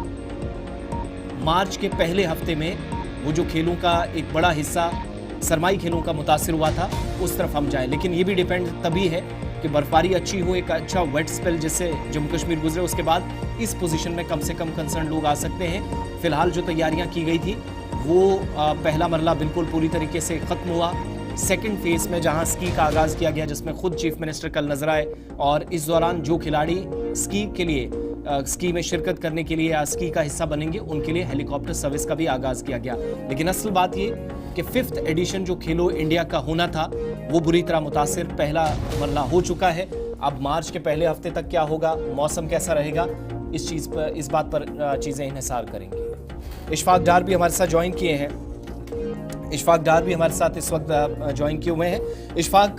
B: मार्च के पहले हफ्ते में वो जो खेलों का एक बड़ा हिस्सा सरमाई खेलों का मुतासिर हुआ था, उस तरफ हम जाएं। लेकिन ये भी डिपेंड तभी है कि बर्फबारी अच्छी हो, एक अच्छा वेट स्पेल जिससे जम्मू कश्मीर गुजरे, उसके बाद इस पोजीशन में कम से कम कंसर्न लोग आ सकते हैं। फिलहाल जो तैयारियां की गई थी वो पहला मरला बिल्कुल पूरी तरीके से ख़त्म हुआ। सेकंड फेज में जहां स्की का आगाज़ किया गया, जिसमें खुद चीफ मिनिस्टर कल नजर आए, और इस दौरान जो खिलाड़ी स्की के लिए स्की में शिरकत करने के लिए या स्की का हिस्सा बनेंगे, उनके लिए हेलीकॉप्टर सर्विस का भी आगाज़ किया गया। लेकिन असल बात ये कि 5th एडिशन जो खेलो इंडिया का होना था वो बुरी तरह मुतासिर, पहला मरला हो चुका है। अब मार्च के पहले हफ्ते तक क्या होगा, मौसम कैसा रहेगा, इस बात पर चीज़ें इन्हिसार करेंगी। इशफाक डार भी हमारे साथ ज्वाइन किए हैं, इशफाक डार भी हमारे साथ इस वक्त ज्वाइन किए हुए हैं। इशफाक,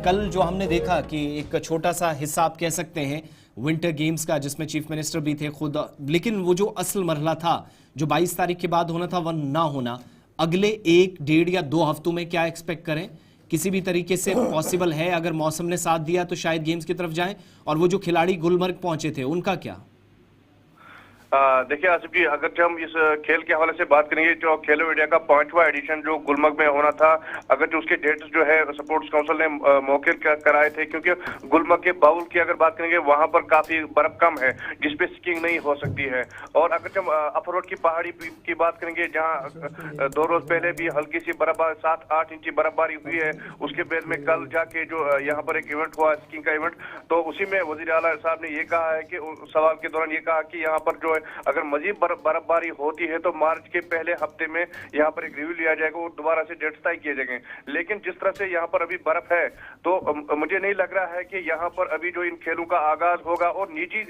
B: कल जो हमने देखा कि एक छोटा सा हिस्सा आप कह सकते हैं विंटर गेम्स का, जिसमें चीफ मिनिस्टर भी थे खुद, लेकिन वो जो असल मरहला था जो 22 तारीख के बाद होना था वह ना होना, अगले 1, 1.5 या 2 हफ्तों में क्या एक्सपेक्ट करें? किसी भी तरीके से पॉसिबल है, अगर मौसम ने साथ दिया तो शायद गेम्स की तरफ जाएं, और वो जो खिलाड़ी गुलमर्ग पहुंचे थे उनका क्या?
D: देखिए आसिफ जी, अगर हम इस खेल के हवाले से बात करेंगे, जो खेलो इंडिया का 5वां एडिशन जो गुलमर्ग में होना था, अगर जो उसके डेट्स जो है स्पोर्ट्स काउंसिल ने मौके कराए थे, क्योंकि गुलमर्ग के बाउल की अगर बात करेंगे वहां पर काफी बर्फ कम है जिसपे स्कीइंग नहीं हो सकती है। और अगर हम अपर रोड की पहाड़ी की बात करेंगे, जहाँ 2 रोज पहले भी हल्की सी बर्फबारी 7-8 इंची बर्फबारी हुई है, उसके बाद में कल जाके जो यहाँ पर एक इवेंट हुआ स्कीइंग का इवेंट, तो उसी में वजीर आला साहब ने ये कहा है कि सवाल के दौरान ये कहा कि यहाँ पर जो अगर मजीद बर्फबारी होती है तो मार्च के पहले हफ्ते में यहाँ पर एक रिव्यू लिया जाएगा और दोबारा से डेट्स तय किए जाएंगे। लेकिन जिस तरह से यहाँ पर अभी बर्फ है, तो मुझे नहीं लग रहा है कि यहाँ पर अभी जो इन खेलों का आगाज होगा। और निजी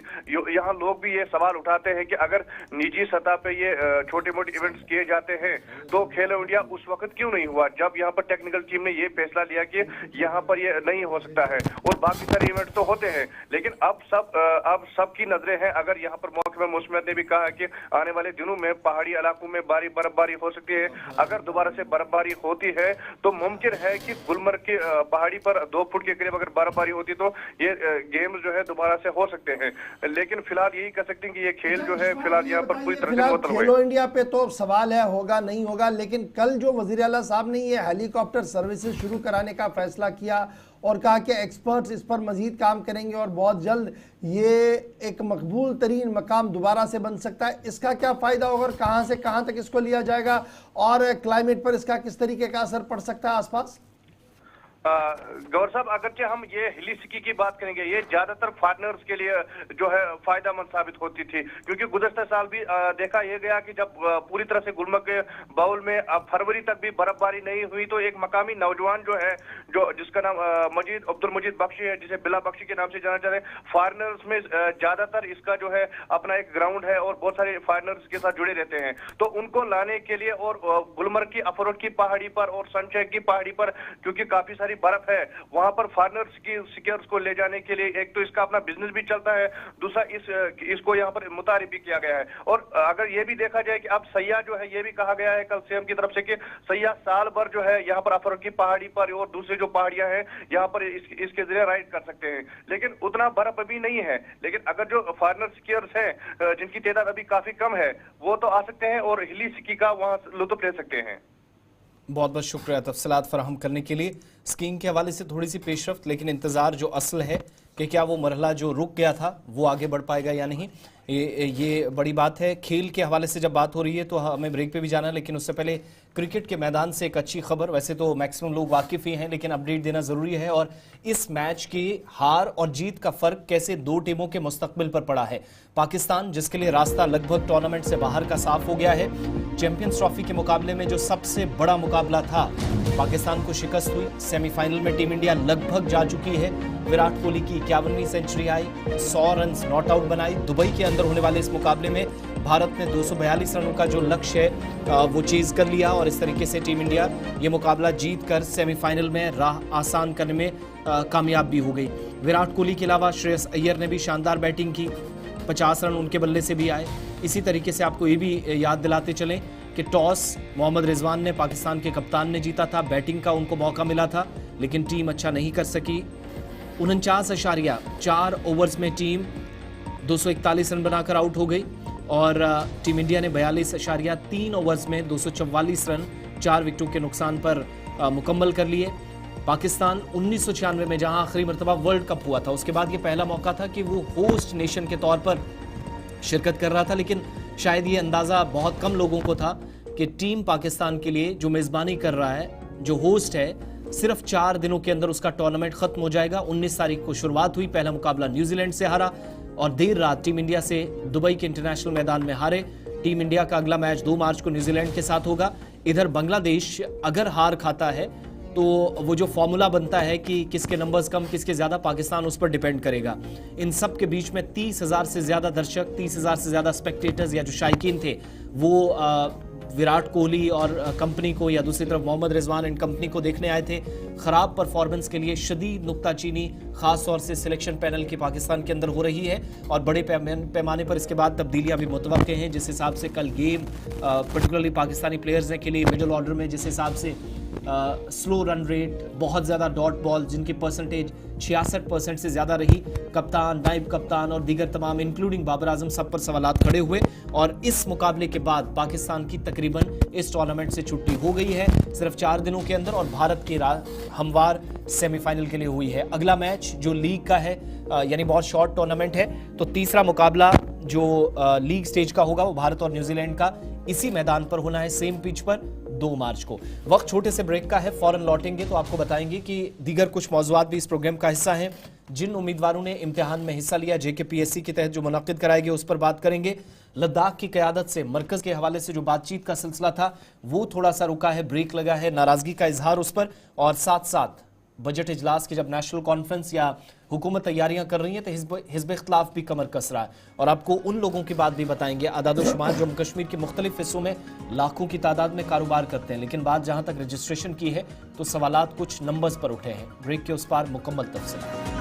D: यहाँ लोग भी ये सवाल उठाते हैं कि अगर निजी सतह पे ये छोटे मोटे इवेंट्स किए जाते हैं तो खेलो इंडिया उस वक्त क्यों नहीं हुआ जब यहाँ पर टेक्निकल टीम ने ये फैसला लिया कि यहाँ पर ये नहीं हो सकता है, और बाकी सारे इवेंट्स तो होते हैं। लेकिन अब सबकी नजरें हैं, अगर यहाँ पर मौके में मुश्तमिल वजारत ने भी कहा कि आने वाले दिनों में पहाड़ी इलाकों में भारी बर्फबारी हो सकती है। अगर दोबारा से बर्फबारी होती है तो मुमकिन है कि गुलमर्ग की पहाड़ी पर 2 फुट के करीब अगर बर्फबारी होती तो ये गेम जो है दोबारा से हो सकते हैं। लेकिन फिलहाल यही कह सकते हैं कि ये खेल जो है फिलहाल यहाँ पर पूरी तरह से मुअत्तल हुए।
A: खेलो इंडिया पे तो सवाल है होगा नहीं होगा, लेकिन कल जो वजीर आला साहब ने ये हेलीकॉप्टर सर्विसेज शुरू कराने का फैसला किया और कहा कि एक्सपर्ट्स इस पर मजीद काम करेंगे और बहुत जल्द ये एक मकबूल तरीन मकाम दोबारा से बन सकता है, इसका क्या फ़ायदा होगा और कहाँ से कहाँ तक इसको लिया जाएगा और क्लाइमेट पर इसका किस तरीके का असर पड़ सकता है आसपास?
D: गौर साहब, अगरचे हम ये हिली स्की की बात करेंगे, ये ज्यादातर फार्मर्स के लिए जो है फायदेमंद साबित होती थी, क्योंकि गुज़श्ता साल भी देखा यह गया कि जब पूरी तरह से गुलमर्ग के बाउल में फरवरी तक भी बर्फबारी नहीं हुई तो एक मकामी नौजवान जो है जिसका नाम अब्दुल मजीद बख्शी है, जिसे बिला बख्शी के नाम से जाना जाता है, फॉरेनर्स में ज्यादातर इसका जो है अपना एक ग्राउंड है और बहुत सारे फॉरेनर्स के साथ जुड़े रहते हैं, तो उनको लाने के लिए और गुलमर्ग की अफरोड की पहाड़ी पर और सनशेख की पहाड़ी पर क्योंकि काफी सारी बर्फ है, वहां पर फॉरेनर्स की सिक्योर्स को ले जाने के लिए एक तो इसका अपना बिजनेस भी चलता है, दूसरा इसको यहाँ पर मुतारिफ भी किया गया है। और अगर ये भी देखा जाए कि अब सयाह जो है, ये भी कहा गया है कल सीएम की तरफ से कि सयाह साल भर जो है यहाँ पर अफरोड की पहाड़ी पर और दूसरी जो पहाड़ियां हैं यहाँ पर इसके जरिए राइड कर सकते हैं, लेकिन उतना बर्फ अभी नहीं है। लेकिन अगर जो फॉरेनर स्कीयर्स हैं जिनकी तादाद अभी काफी कम है वो तो आ सकते हैं और हिली स्की का वहां लुत्फ ले सकते हैं।
B: बहुत बहुत शुक्रिया तफसीलात फराहम करने के लिए। स्कीइंग के हवाले से थोड़ी सी पेशरफ्त, लेकिन इंतज़ार जो असल है कि क्या वो मरहला जो रुक गया था वो आगे बढ़ पाएगा या नहीं, ये बड़ी बात है। खेल के हवाले से जब बात हो रही है तो हमें ब्रेक पे भी जाना है, लेकिन उससे पहले क्रिकेट के मैदान से एक अच्छी खबर, वैसे तो मैक्सिमम लोग वाकिफ़ ही हैं लेकिन अपडेट देना ज़रूरी है। और इस मैच की हार और जीत का फ़र्क कैसे दो टीमों के मुस्तकबिल पर पड़ा है। पाकिस्तान, जिसके लिए रास्ता लगभग टूर्नामेंट से बाहर का साफ हो गया है, चैंपियंस ट्रॉफी के मुकाबले में जो सबसे बड़ा मुकाबला था पाकिस्तान को शिकस्त हुई। सेमीफाइनल में टीम इंडिया लगभग जा चुकी है। विराट कोहली की 51वीं सेंचुरी आई, 100 रन नॉट आउट बनाई। दुबई के अंदर होने वाले इस मुकाबले में भारत ने 242 रनों का जो लक्ष्य है वो चीज कर लिया और इस तरीके से टीम इंडिया ये मुकाबला जीत कर सेमीफाइनल में राह आसान करने में कामयाब भी हो गई। विराट कोहली के अलावा श्रेयस अय्यर ने भी शानदार बैटिंग की, 50 रन उनके बल्ले से भी आए। इसी तरीके से आपको ये भी याद दिलाते चलें कि टॉस मोहम्मद रिजवान ने, पाकिस्तान के कप्तान ने जीता था। बैटिंग का उनको मौका मिला था लेकिन टीम अच्छा नहीं कर सकी। 49.4 ओवर्स में टीम 241 रन बनाकर आउट हो गई और टीम इंडिया ने 42.3 ओवर्स में 244 रन 4 विकेटों के नुकसान पर मुकम्मल कर लिए। पाकिस्तान 1996 में जहां आखिरी मरतबा वर्ल्ड कप हुआ था, उसके बाद ये पहला मौका था कि वो होस्ट नेशन के तौर पर शिरकत कर रहा था, लेकिन शायद ये अंदाज़ा बहुत कम लोगों को था कि टीम पाकिस्तान के लिए जो मेज़बानी कर रहा है, जो होस्ट है, सिर्फ 4 दिनों के अंदर उसका टूर्नामेंट खत्म हो जाएगा। 19 तारीख को शुरुआत हुई, पहला मुकाबला न्यूजीलैंड से हारा और देर रात टीम इंडिया से दुबई के इंटरनेशनल मैदान में हारे। टीम इंडिया का अगला मैच 2 मार्च को न्यूजीलैंड के साथ होगा। इधर बांग्लादेश अगर हार खाता है तो वो जो फॉर्मूला बनता है कि किसके नंबर्स कम किसके ज़्यादा, पाकिस्तान उस पर डिपेंड करेगा। इन सब के बीच में 30,000 से ज़्यादा दर्शक, 30,000 से ज़्यादा स्पेक्टेटर्स या जो शायकीन थे वो विराट कोहली और कंपनी को या दूसरी तरफ मोहम्मद रिजवान एंड कंपनी को देखने आए थे। ख़राब परफॉर्मेंस के लिए शदीद नुक्ताचीनी खास तौर से सिलेक्शन पैनल की पाकिस्तान के अंदर हो रही है और बड़े पैमाने पर इसके बाद तब्दीलियां भी मुतवक्के हैं। जिस हिसाब से कल गेम पर्टिकुलरली पाकिस्तानी प्लेयर्स ने खेली मिडिल ऑर्डर में, जिस हिसाब से स्लो रन रेट, बहुत ज़्यादा डॉट बॉल जिनकी परसेंटेज 66% से ज़्यादा रही, कप्तान, नायब कप्तान और दीगर तमाम इंक्लूडिंग बाबर आजम सब पर सवालात खड़े हुए और इस मुकाबले के बाद पाकिस्तान की तकरीबन इस टूर्नामेंट से छुट्टी हो गई है सिर्फ 4 दिनों के अंदर और भारत की हमवार सेमीफाइनल के लिए हुई है। अगला मैच जो लीग का है यानी बहुत शॉर्ट टूर्नामेंट है, तो तीसरा मुकाबला जो लीग स्टेज का होगा वो भारत और न्यूजीलैंड का इसी मैदान पर होना है, सेम पिच पर 2 मार्च को। वक्त छोटे से ब्रेक का है, फौरन लौटेंगे तो आपको बताएंगे कि दीगर कुछ मौज़ूआत भी इस प्रोग्राम का हिस्सा हैं। जिन उम्मीदवारों ने इम्तिहान में हिस्सा लिया JKPSC के तहत जो मुनक्किद कराए गए उस पर बात करेंगे। लद्दाख की क़यादत से मरकज़ के हवाले से जो बातचीत का सिलसिला था वो थोड़ा सा रुका है, ब्रेक लगा है, नाराज़गी का इजहार उस पर, और साथ साथ बजट इजलास की जब नेशनल कॉन्फ्रेंस या हुकूमत तैयारियां कर रही है तो हिज़्ब इख्तिलाफ भी कमर कस रहा है और आपको उन लोगों की बात भी बताएंगे। आदाद-ओ-शुमार जम्मू कश्मीर के मुख्तलिफ हिस्सों में लाखों की तादाद में कारोबार करते हैं, लेकिन बात जहां तक रजिस्ट्रेशन की है तो सवालात कुछ नंबर्स पर उठे हैं। ब्रेक के उस पार मुकम्मल तफसील।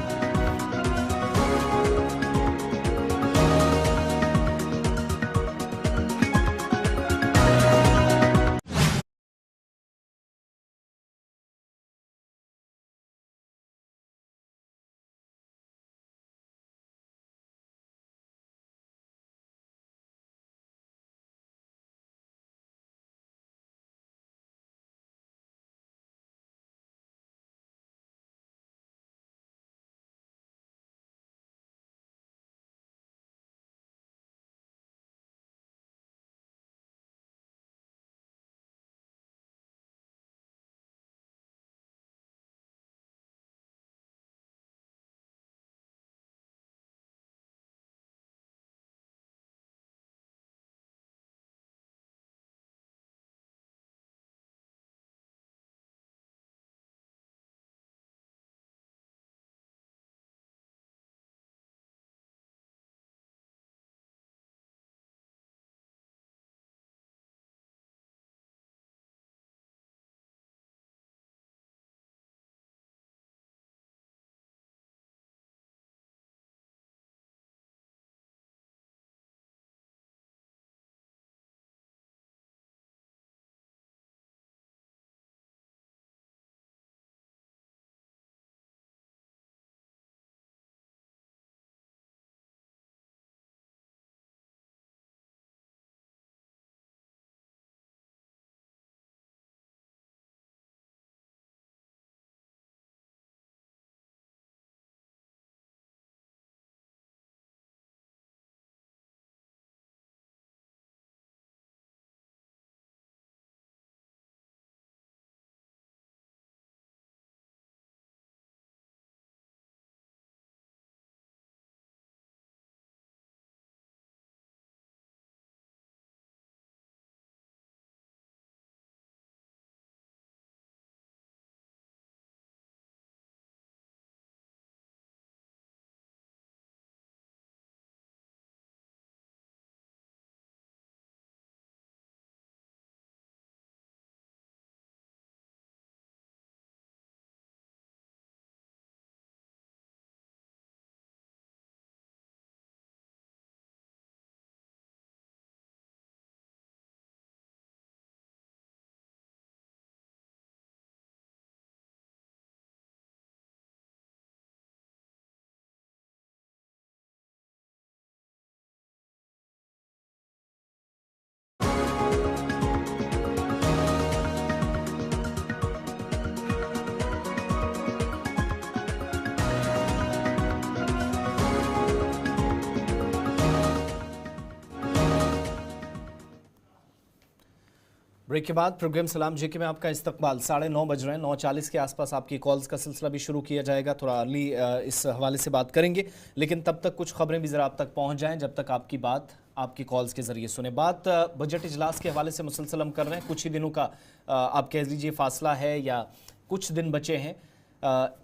B: ब्रेक के बाद प्रोग्राम सलाम जेके में आपका इस्तकबाल 9:30 बज रहे हैं। 9:40 के आसपास आपकी कॉल्स का सिलसिला भी शुरू किया जाएगा। थोड़ा अर्ली इस हवाले से बात करेंगे, लेकिन तब तक कुछ खबरें भी ज़रा आप तक पहुंच जाएं जब तक आपकी बात आपकी कॉल्स के ज़रिए सुने। बात बजट इजलास के हवाले से मुसलसल हम कर रहे हैं। कुछ ही दिनों का आप कह लीजिए फासला है या कुछ दिन बचे हैं।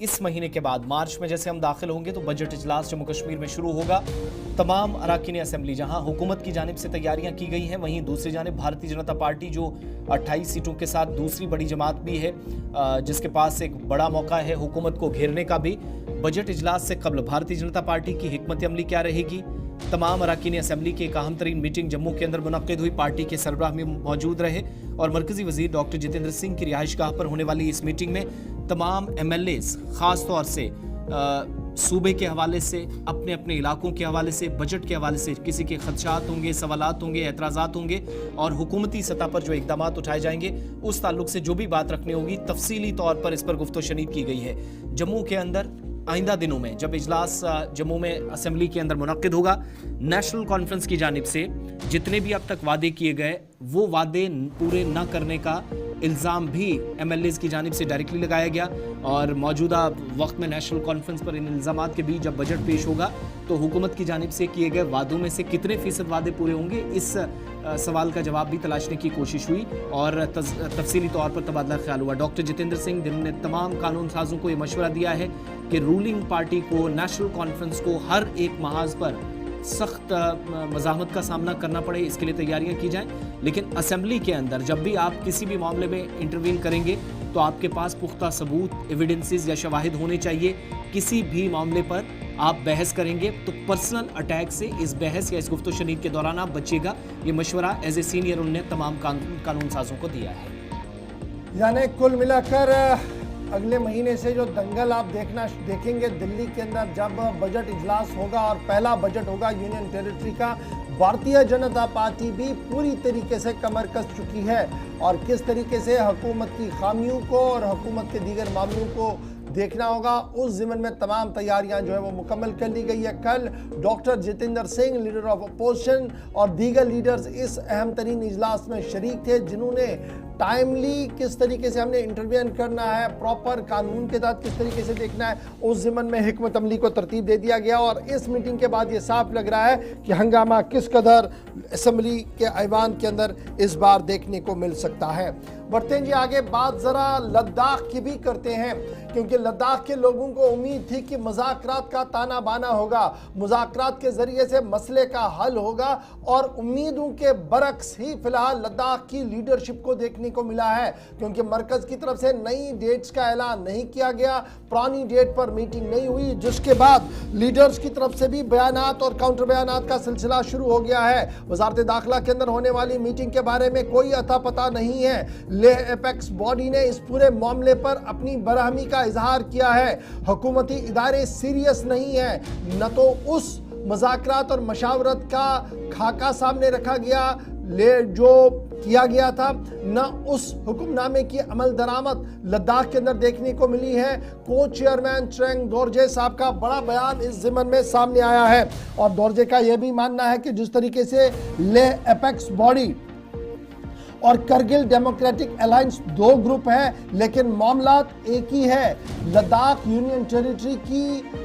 B: इस महीने के बाद मार्च में जैसे हम दाखिल होंगे तो बजट इजलास जम्मू कश्मीर में शुरू होगा। तमाम अरकान असम्बली जहां हुकूमत की जानिब से तैयारियां की गई हैं, वहीं दूसरी जानिब भारतीय जनता पार्टी जो 28 सीटों के साथ दूसरी बड़ी जमात भी है, जिसके पास एक बड़ा मौका है हुकूमत को घेरने का भी। बजट इजलास से कबल भारतीय जनता पार्टी की हिकमत अमली क्या रहेगी? तमाम अरकान असम्बली की एक अहम तरीन मीटिंग जम्मू के अंदर मुनक्किद हुई। पार्टी के सरबराह में मौजूद रहे और मरकजी वजीर डॉक्टर जितेंद्र सिंह की रिहाइशगाह पर होने वाली इस मीटिंग में तमाम MLAs खास तौर से सूबे के हवाले से, अपने अपने इलाकों के हवाले से, बजट के हवाले से किसी के खदशात होंगे, सवालात होंगे, एतराज़ात होंगे और हुकूमती सतह पर जो इकदाम उठाए जाएंगे उस ताल्लुक से जो भी बात रखनी होगी तफसीली तौर पर इस पर गुफ्तो शनीद की गई है। जम्मू के अंदर आइंदा दिनों में जब इजलास जम्मू में असम्बली के अंदर मुनक्किद होगा, नेशनल कॉन्फ्रेंस की जानिब से जितने भी अब तक वादे किए गए वो वादे पूरे न करने का इल्ज़ाम भी MLAs की जानिब से डायरेक्टली लगाया गया। और मौजूदा वक्त में नेशनल कॉन्फ्रेंस पर इन इल्ज़ामात के बीच जब बजट पेश होगा तो हुकूमत की जानिब से किए गए वादों में से कितने फ़ीसद वादे पूरे होंगे, इस सवाल का जवाब भी तलाशने की कोशिश हुई और तफसीली तौर पर तबादला ख्याल हुआ। डॉक्टर जितेंद्र सिंह जिन्होंने तमाम कानून साजों को ये मशवरा दिया है कि रूलिंग पार्टी को, नेशनल कॉन्फ्रेंस को हर एक महाज पर सख्त मज़ाहमत का सामना करना पड़े, इसके लिए तैयारियां की जाएं। लेकिन असेंबली के अंदर जब भी आप किसी भी मामले में इंटरवीन करेंगे तो आपके पास पुख्ता सबूत, एविडेंसेस या शवाहिद होने चाहिए। किसी भी मामले पर आप बहस करेंगे तो पर्सनल अटैक से इस बहस या इस गुफ्तो शनीद के दौरान आप बचिएगा। ये मशवरा एज ए सीनियर उन्होंने तमाम कानून साजों को दिया है।
A: यानी कुल मिलाकर अगले महीने से जो दंगल आप देखेंगे दिल्ली के अंदर जब बजट इजलास होगा और पहला बजट होगा यूनियन टेरिटरी का, भारतीय जनता पार्टी भी पूरी तरीके से कमर कस चुकी है और किस तरीके से हुकूमत की खामियों को और हुकूमत के दीगर मामलों को देखना होगा, उस ज़िम्मन में तमाम तैयारियां जो है वो मुकम्मल कर ली गई है। कल doctor Jitendra Singh, leader of opposition, और दीगर लीडर्स इस अहम तरीन इजलास में शरीक थे, जिन्होंने टाइमली किस तरीके से हमने इंटरवेन करना है, प्रॉपर कानून के तहत किस तरीके से देखना है, उस ज़िम्मन में हिकमत अमली को तरतीब दे दिया गया। और इस मीटिंग के बाद ये साफ लग रहा है कि हंगामा किस कदर असम्बली के ऐवान के अंदर इस बार देखने को मिल सकता है। बढ़ते हैं जी आगे, बात ज़रा लद्दाख की भी करते हैं, क्योंकि लद्दाख के लोगों को उम्मीद थी कि मुज़ाकरात का ताना बाना होगा, मुज़ाकरात के ज़रिए से मसले का हल होगा और उम्मीदों के बरक्स ही फिलहाल लद्दाख की लीडरशिप को देखने को मिला है, क्योंकि मरकज़ की तरफ से नई डेट्स का ऐलान नहीं किया गया, पुरानी डेट पर मीटिंग नहीं हुई, जिसके बाद लीडर्स की तरफ से भी बयानात और काउंटर बयानात का सिलसिला शुरू हो गया है। वज़ारत दाखिला के अंदर होने वाली मीटिंग के बारे में कोई अता पता नहीं है। लेह एपेक्स बॉडी ने इस पूरे मामले पर अपनी बरहमी का इजहार किया है। हुकूमती इदारे सीरियस नहीं है, न तो उस मुज़ाकरात और मशावरत का खाका सामने रखा गया जो किया गया था, न उस हुक्मनामे की अमल दरामद लद्दाख के अंदर देखने को मिली है। को चेयरमैन ट्रेंग दोरजे साहब का बड़ा बयान इस ज़िम्मन में सामने आया है और दोरजे का यह भी मानना है कि जिस तरीके से लेह एपेक्स बॉडी और करगिल डेमोक्रेटिक अलायंस दो ग्रुप है, लेकिन मामलात एक ही है। लद्दाख यूनियन टेरिटरी की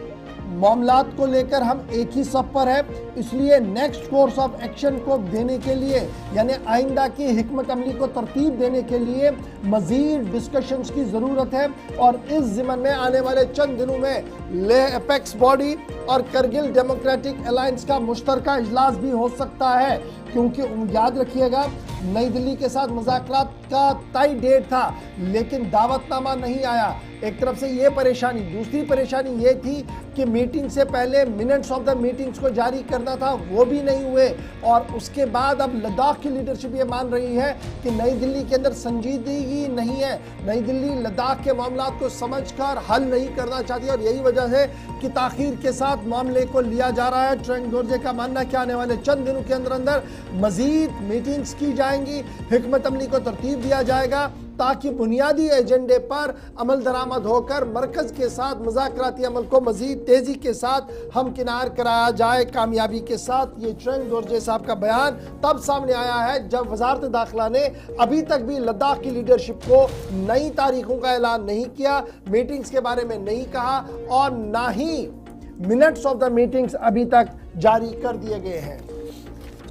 A: मामलात को लेकर हम एक ही सब पर है, इसलिए नेक्स्ट कोर्स ऑफ एक्शन को देने के लिए, यानी आइंदा की हिकमत अमली को तरतीब देने के लिए मजीद डिस्कशंस की ज़रूरत है। और इस ज़िम्मन में आने वाले चंद दिनों में लेह एपेक्स बॉडी और करगिल डेमोक्रेटिक अलायंस का मुश्तरका इजलास भी हो सकता है, क्योंकि याद रखिएगा नई दिल्ली के साथ मुज़ाकरात का तय डेट था लेकिन दावतनामा नहीं आया। एक तरफ से ये परेशानी, दूसरी परेशानी ये थी कि मीटिंग से पहले मिनट्स ऑफ द मीटिंग्स को जारी करना था, वो भी नहीं हुए। और उसके बाद अब लद्दाख की लीडरशिप ये मान रही है कि नई दिल्ली के अंदर संजीदगी नहीं है, नई दिल्ली लद्दाख के मामलात को समझकर हल नहीं करना चाहती और यही वजह है कि ताखीर के साथ मामले को लिया जा रहा है। ट्रेंग दोरजे का मानना है कि आने वाले चंद दिनों के अंदर अंदर मजीद मीटिंग्स की जाएंगी, हिकमत अमली को तरतीब दिया जाएगा ताकि बुनियादी एजेंडे पर अमल दरामद होकर मरकज के साथ मुज़ाकराती अमल को मजीद तेजी के साथ हमकिनार कराया जाए। कामयाबी के साथ ये चंग दोरजे साहब का बयान तब सामने आया है जब वजारत दाखिला ने अभी तक भी लद्दाख की लीडरशिप को नई तारीखों का ऐलान नहीं किया, मीटिंग्स के बारे में नहीं कहा और ना ही मिनट्स ऑफ द मीटिंग्स अभी तक जारी कर दिए गए हैं।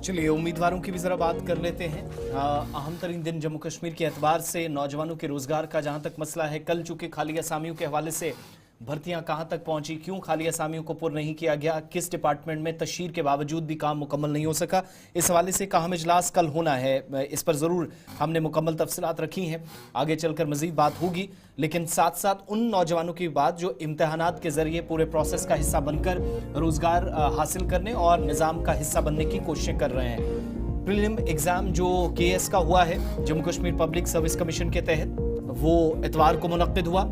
B: चलिए उम्मीदवारों की भी जरा बात कर लेते हैं। अहम तरीन दिन जम्मू कश्मीर के एतबार से नौजवानों के रोजगार का जहां तक मसला है, कल चूंकि खाली असामियों के हवाले से भर्तियां कहां तक पहुंची, क्यों खाली असामियों को पुर नहीं किया गया, किस डिपार्टमेंट में तशहीर के बावजूद भी काम मुकम्मल नहीं हो सका, इस हवाले से एक अहम इजलास कल होना है। इस पर ज़रूर हमने मुकम्मल तफसीलात रखी हैं, आगे चलकर मजीद बात होगी। लेकिन साथ साथ उन नौजवानों की बात जो इम्तहानात के जरिए पूरे प्रोसेस का हिस्सा बनकर रोजगार हासिल करने और निज़ाम का हिस्सा बनने की कोशिशें कर रहे हैं। प्रीलिम एग्ज़ाम जो KS का हुआ है Jammu Kashmir public service commission के तहत, वो इतवार को मुनक्किद हुआ।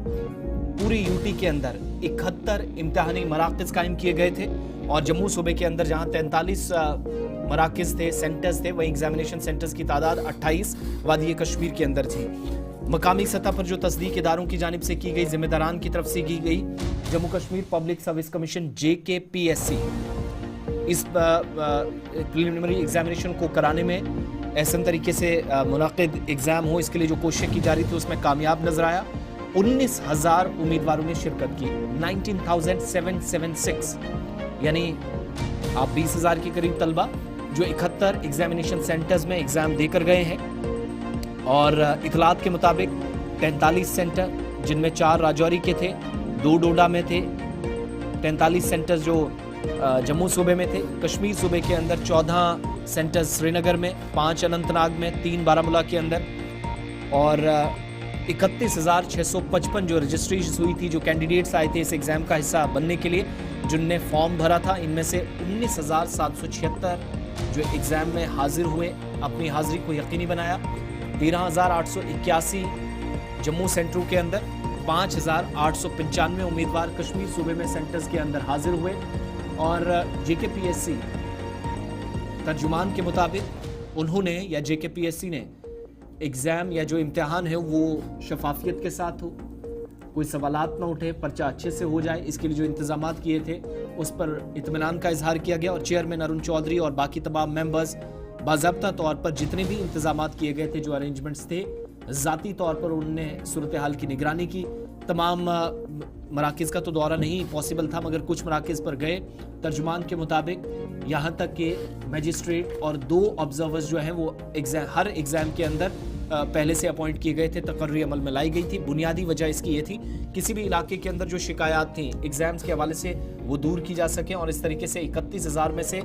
B: पूरी यूटी के अंदर 71 इम्तहानी मराकज़ कायम किए गए थे और जम्मू सूबे के अंदर जहां 43 मराकज़ थे, सेंटर्स थे, वहीं एग्जामिनेशन सेंटर्स की तादाद 28 वादी कश्मीर के अंदर थी। मकामी सतह पर जो तस्दीक इदारों की जानिब से की गई, जिम्मेदारान की तरफ से की गई, Jammu Kashmir public service commission JKPSC इस प्रिलिमिनरी एग्जामिनेशन को कराने में ऐसा तरीके से मुनाकिद एग्ज़ाम हो, इसके लिए जो कोशिश की जा रही थी उसमें कामयाब नजर आया। 19,000 उम्मीदवारों ने शिरकत की, 19,776, यानी आप 20,000 के करीब तलबा जो 71 एग्जामिनेशन सेंटर्स में एग्ज़ाम देकर गए हैं। और इतलात के मुताबिक 43 सेंटर, जिनमें 4 राजौरी के थे, 2 डोडा में थे, 43 सेंटर्स जो जम्मू सूबे में थे। कश्मीर सूबे के अंदर 14 सेंटर्स श्रीनगर में, 5 अनंतनाग में, 3 बारामूला के अंदर और 31,655 जो रजिस्ट्रेशन हुई थी, जो कैंडिडेट्स आए थे इस एग्ज़ाम का हिस्सा बनने के लिए, जिनने फॉर्म भरा था। इनमें से 19,776 जो एग्ज़ाम में हाजिर हुए, अपनी हाजिरी को यकीनी बनाया। 13,881 जम्मू सेंटरों के अंदर, 5,895 उम्मीदवार कश्मीर सूबे में सेंटर्स के अंदर हाजिर हुए। और JKPSC तर्जुमान के मुताबिक उन्होंने या JKPSC ने एग्ज़ाम या जो इम्तिहान है वो शफाफियत के साथ हो, कोई सवालात ना उठे, पर्चा अच्छे से हो जाए, इसके लिए जो इंतजामात किए थे उस पर इत्मीनान का इजहार किया गया। और चेयरमैन अरुण चौधरी और बाकी तमाम मेंबर्स बाज़ाब्ता तौर पर जितने भी इंतजामात किए गए थे, जो अरेंजमेंट्स थे, ज़ाती तौर पर उन्होंने सूरत हाल की निगरानी की। तमाम मराकज़ का तो दौरा नहीं पॉसिबल था, मगर कुछ मराकज़ पर गए। तर्जुमान के मुताबिक यहाँ तक कि मजिस्ट्रेट और 2 ऑब्जर्वर्स जो हैं वो हर एग्ज़ाम के अंदर पहले से अपॉइंट किए गए थे, तकर्री अमल में लाई गई थी। बुनियादी वजह इसकी ये थी किसी भी इलाके के अंदर जो शिकायत थी एग्ज़ाम्स के हवाले से वो दूर की जा सकें। और इस तरीके से 31,000 में से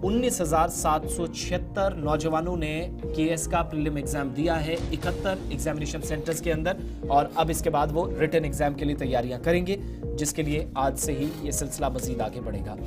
B: 19,776 नौजवानों ने KS का प्रीलिम एग्जाम दिया है 71 एग्जामिनेशन सेंटर्स के अंदर। और अब इसके बाद वो रिटन एग्जाम के लिए तैयारियां करेंगे, जिसके लिए आज से ही ये सिलसिला मजीद आगे बढ़ेगा।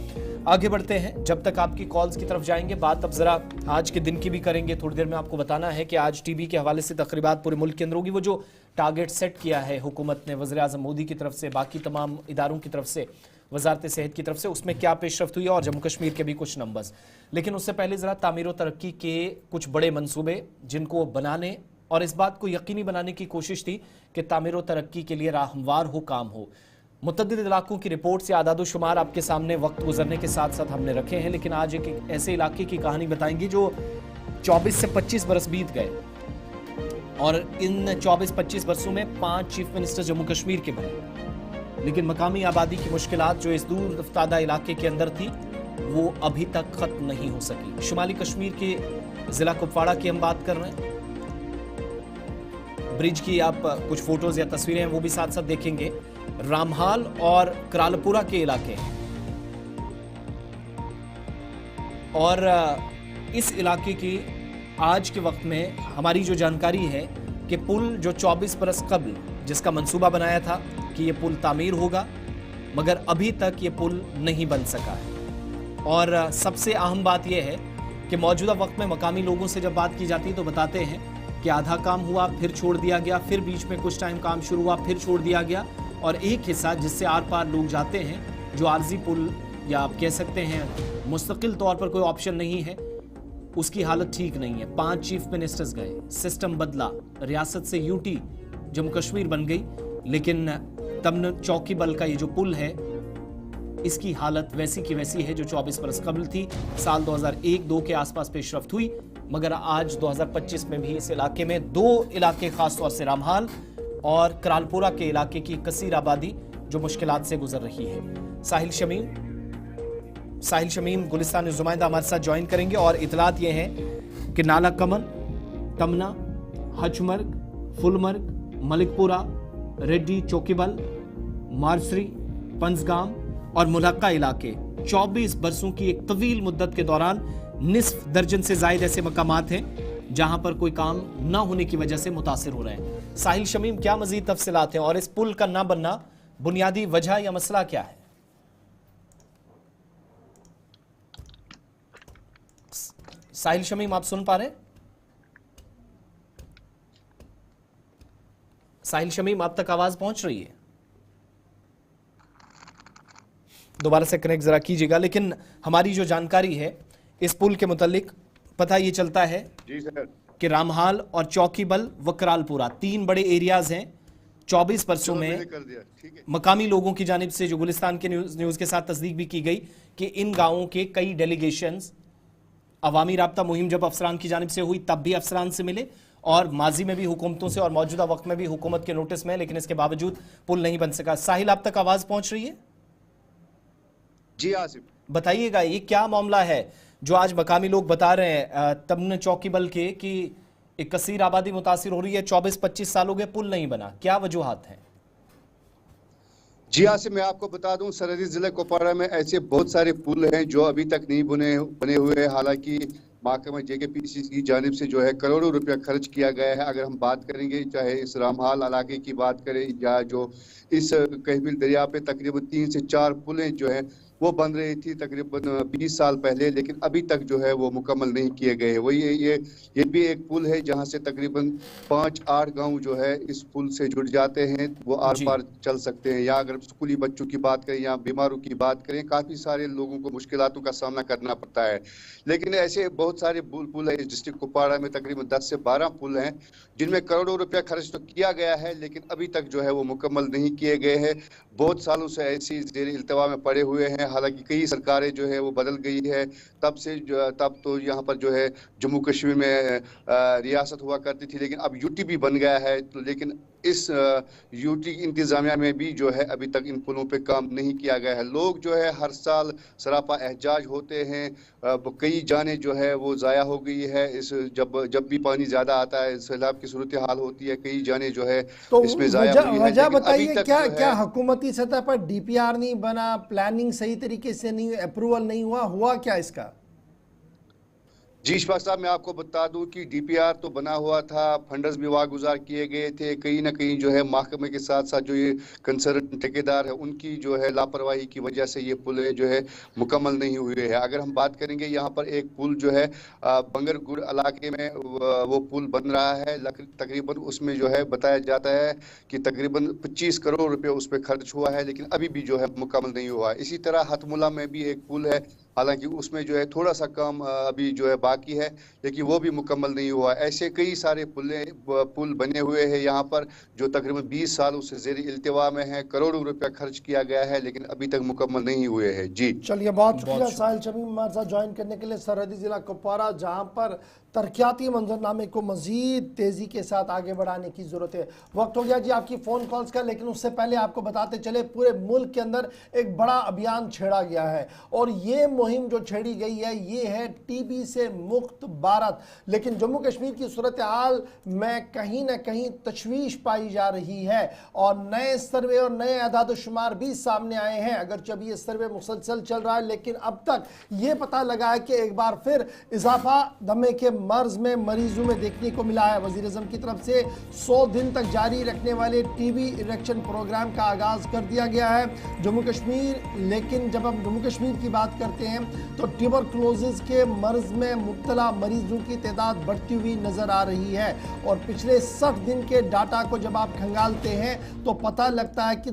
B: आगे बढ़ते हैं, जब तक आपकी कॉल्स की तरफ जाएंगे, बात अब जरा आज के दिन की भी करेंगे। थोड़ी देर में आपको बताना है कि आज TB के हवाले से तकरीबात पूरे मुल्क के अंदर होगी। वो जो टारगेट सेट किया है हुकूमत ने, वज़ीर आज़म मोदी की तरफ से, बाकी तमाम इदारों की तरफ से, वजारत सेहत की तरफ से, उसमें क्या पेशरफ्त हुई और जम्मू कश्मीर के भी कुछ नंबर्स। लेकिन उससे पहले ज़रा तामीर व तरक्की के कुछ बड़े मंसूबे जिनको बनाने और इस बात को यकीनी बनाने की कोशिश थी कि तामीर व तरक्की के लिए राहमवार हो, काम हो। मुतअद्दिद इलाकों की रिपोर्ट से आदाद शुमार आपके सामने वक्त गुजरने के साथ साथ हमने रखे हैं, लेकिन आज एक ऐसे इलाके की कहानी बताएंगे जो 24 से 25 बरस बीत गए और इन 24-25 बरसों में 5 चीफ मिनिस्टर जम्मू कश्मीर के बने, लेकिन मकामी आबादी की मुश्किलात जो इस दूर दफ्तादा इलाके के अंदर थी वो अभी तक खत्म नहीं हो सकी। शुमाली कश्मीर के ज़िला कुपवाड़ा की हम बात कर रहे हैं। ब्रिज की आप कुछ फोटोज या तस्वीरें हैं वो भी साथ साथ देखेंगे। रामहाल और करालपुरा के इलाके हैं और इस इलाके की आज के वक्त में हमारी जो जानकारी है कि पुल जो 24 बरस कबल जिसका मंसूबा बनाया था कि ये पुल तामीर होगा, मगर अभी तक ये पुल नहीं बन सका है। और सबसे अहम बात यह है कि मौजूदा वक्त में मकामी लोगों से जब बात की जाती है तो बताते हैं कि आधा काम हुआ, फिर छोड़ दिया गया, फिर बीच में कुछ टाइम काम शुरू हुआ, फिर छोड़ दिया gया, और एक हिस्सा जिससे आर पार लोग जाते हैं, जो आर्जी पुल या आप कह सकते हैं मुस्तकिल तौर पर कोई ऑप्शन नहीं है, उसकी हालत ठीक नहीं है। 5 चीफ मिनिस्टर्स गए, सिस्टम बदला, रियासत से यूटी जम्मू कश्मीर बन गई, लेकिन तमन चौकी बल का ये जो पुल है इसकी हालत वैसी की वैसी है जो 24 बरस कबल थी। साल 2001-2 के आसपास पेशरफ्त हुई, मगर आज 2025 में भी इस इलाके में 2 इलाके, खासतौर से रामहाल और करालपुरा के इलाके की कसीर आबादी जो मुश्किलात से गुजर रही है। साहिल शमीम गुलिस्तान नुमाइंदा हमारे साथ ज्वाइन करेंगे और इतलात ये हैं कि नाला कमन, तमना, हचमर्ग, फुलमर्ग, मलिकपुरा, रेड्डी चौकीबल, मारसरी, पंजगाम और मुलक्का इलाके 24 बरसों की एक तवील मुद्दत के दौरान निस्फ दर्जन से जायद ऐसे मकामात हैं जहां पर कोई काम ना होने की वजह से मुतासिर हो रहे हैं। साहिल शमीम, क्या मजीद तफसीलात हैं और इस पुल का ना बनना बुनियादी वजह या मसला क्या है? साहिल शमीम, आप सुन पा रहे हैं? साहिल शमीम, आप तक आवाज पहुंच रही है? दोबारा से कनेक्ट जरा कीजिएगा। लेकिन हमारी जो जानकारी है इस पुल के मुतालिक पता ये चलता है
E: जी सर
B: कि रामहाल और चौकीबल व करालपुरा 3 बड़े एरियाज हैं। 24 बरसों में
E: कर दिया, ठीक है।
B: मकामी लोगों की जानिब से जो गुलिस्तान के न्यूज के साथ तस्दीक भी की गई कि इन गांवों के कई डेलीगेशंस अवामी राब्ता मुहिम जब अफसरान की जानिब से हुई तब भी अफसरान से मिले और माजी में भी हुकूमतों से और मौजूदा वक्त में भी हुकूमत के नोटिस में, लेकिन इसके बावजूद पुल नहीं बन सका। साहिल, आप तक आवाज पहुंच रही है?
E: जी आसिफ,
B: बताइएगा ये क्या मामला है जो आज मकामी लोग बता रहे हैं तमन चौकीबल के कि एक कसीर आबादी मुतासिर हो रही है, 24-25 साल हो गए पुल नहीं बना, क्या वजूहात हैं?
E: जी आसिफ, मैं आपको बता दूं सरहदी जिले कुपवाड़ा में ऐसे बहुत सारे पुल हैं जो अभी तक नहीं बने हुए हैं। हालांकि महकमा JKPC की जानिब से जो है करोड़ों रुपया खर्च किया गया है। अगर हम बात करेंगे चाहे इस रामहाल इलाके की बात करें या जो इस कहबिल दरिया पे तकरीबन 3 से 4 पुलें जो है वो बन रही थी तकरीबन 20 साल पहले, लेकिन अभी तक जो है वो मुकम्मल नहीं किए गए। वही ये भी एक पुल है जहां से तकरीबन 5-8 गांव जो है इस पुल से जुड़ जाते हैं, वो आर पार चल सकते हैं। या अगर स्कूली बच्चों की बात करें या बीमारों की बात करें, काफी सारे लोगों को मुश्किलातों का सामना करना पड़ता है। लेकिन ऐसे बहुत सारे पुल है, डिस्ट्रिक्ट कुपवाड़ा में तकरीबन 10 से 12 पुल हैं जिनमें करोड़ों रुपया खर्च तो किया गया है, लेकिन अभी तक जो है वो मुकम्मल नहीं किए गए हैं। बहुत सालों से ऐसी ज़ेर इल्तवा में पड़े हुए हैं। हालांकि कई सरकारें जो है वो बदल गई है, तब तो यहाँ पर जो है जम्मू कश्मीर में रियासत हुआ करती थी, लेकिन अब यूटी भी बन गया है। तो लेकिन इस यूटी इंतजामिया में भी जो है अभी तक इन पुलों पे काम नहीं किया गया है। लोग जो है हर साल सरापा एहजाज होते हैं, कई जाने जो है वो ज़ाया हो गई है। इस जब भी पानी ज़्यादा आता है, सैलाब की सूरत हाल होती है, कई जाने जो है
A: तो
E: इसमें ज़ाया हुई है।
A: वजह बताइए, क्या
E: है
A: हुकूमती सतह पर DPR नहीं बना, प्लानिंग सही तरीके से नहीं, अप्रूवल नहीं हुआ क्या इसका?
E: जी इशफाक साहब, मैं आपको बता दूं कि DPR तो बना हुआ था, फंड्स भी वागुजार किए गए थे। कहीं ना कहीं जो है महकमे के साथ साथ जो ये कंसर्न ठेकेदार है उनकी जो है लापरवाही की वजह से ये पुल जो है मुकम्मल नहीं हुए हैं। अगर हम बात करेंगे यहाँ पर एक पुल जो है बंगरगुड़ इलाके में वो पुल बन रहा है, तकरीबन उसमें जो है बताया जाता है कि तकरीबन 25 करोड़ रुपये उस पर खर्च हुआ है, लेकिन अभी भी जो है मुकम्मल नहीं हुआ। इसी तरह हथमुला में भी एक पुल है, हालांकि उसमें जो है थोड़ा सा काम अभी जो है बाकी है, लेकिन वो भी मुकम्मल नहीं हुआ। ऐसे कई सारे पुल बने हुए हैं यहाँ पर जो तकरीबन 20 सालों से ज़ेर इल्तिवा में है, करोड़ों रुपया खर्च किया गया है, लेकिन अभी तक मुकम्मल नहीं हुए हैं। जी
A: चलिए, बहुत शुक्रिया साहिल शमीम हमारे साथ ज्वाइन करने के लिए। सरहदी जिला कुपवाड़ा जहाँ पर तरक्याती मंजरनामे को मजीद तेजी के साथ आगे बढ़ाने की जरूरत है। वक्त हो गया जी आपकी फोन कॉल्स का, लेकिन उससे पहले आपको बताते चले पूरे मुल्क के अंदर एक बड़ा अभियान छेड़ा गया है और ये मुहिम जो छेड़ी गई है ये है TB से मुक्त भारत। लेकिन जम्मू कश्मीर की सूरत हाल में कहीं ना कहीं तशवीश पाई जा रही है और नए सर्वे और नए आदाद-ओ-शुमार भी सामने आए हैं। अगर जब ये सर्वे मुसलसल चल रहा है, लेकिन अब तक ये पता लगा है कि एक बार फिर इजाफा दमे के मर्ज में मरीजों में देखने को मिला है। वजीर आज़म की तरफ से 100 दिन तक जारी रखने वाले TB इरेक्शन प्रोग्राम का आगाज कर दिया गया है जम्मू कश्मीर। लेकिन जब हम जम्मू कश्मीर की बात करते हैं तो ट्यूबरक्लोसिस के मर्ज में मुब्तला मरीजों की तादाद बढ़ती हुई नजर आ रही है और पिछले 60 दिन के डाटा को जब आप खंगालते हैं तो पता लगता है कि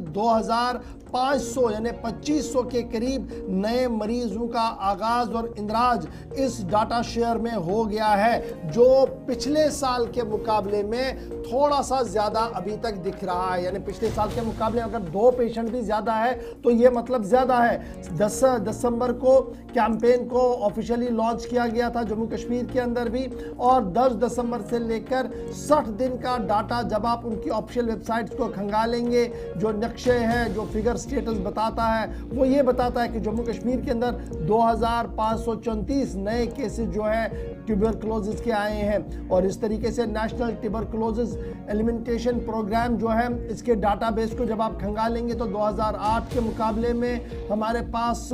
A: 500 यानी 2500 के करीब नए मरीजों का आगाज और इंदराज इस डाटा शेयर में हो गया है, जो पिछले साल के मुकाबले में थोड़ा सा ज्यादा अभी तक दिख रहा है। यानी पिछले साल के मुकाबले अगर 2 पेशेंट भी ज्यादा है तो ये मतलब ज्यादा है। 10 दिसंबर को कैंपेन को ऑफिशियली लॉन्च किया गया था जम्मू कश्मीर के अंदर भी, और 10 दिसंबर से लेकर 60 दिन का डाटा जब आप उनकी ऑफिशियल वेबसाइट्स को खंगालेंगे, जो नक्शे हैं, जो फिगर स्टेटस बताता है, वो ये बताता है कि जम्मू कश्मीर के अंदर 2534 नए केसेस जो है ट्यूबरक्लोसिस के आए हैं। और इस तरीके से नेशनल ट्यूबरक्लोसिस एलिमिनेशन प्रोग्राम जो है, इसके डाटाबेस को जब आप खंगालेंगे तो 2008 के मुकाबले में हमारे पास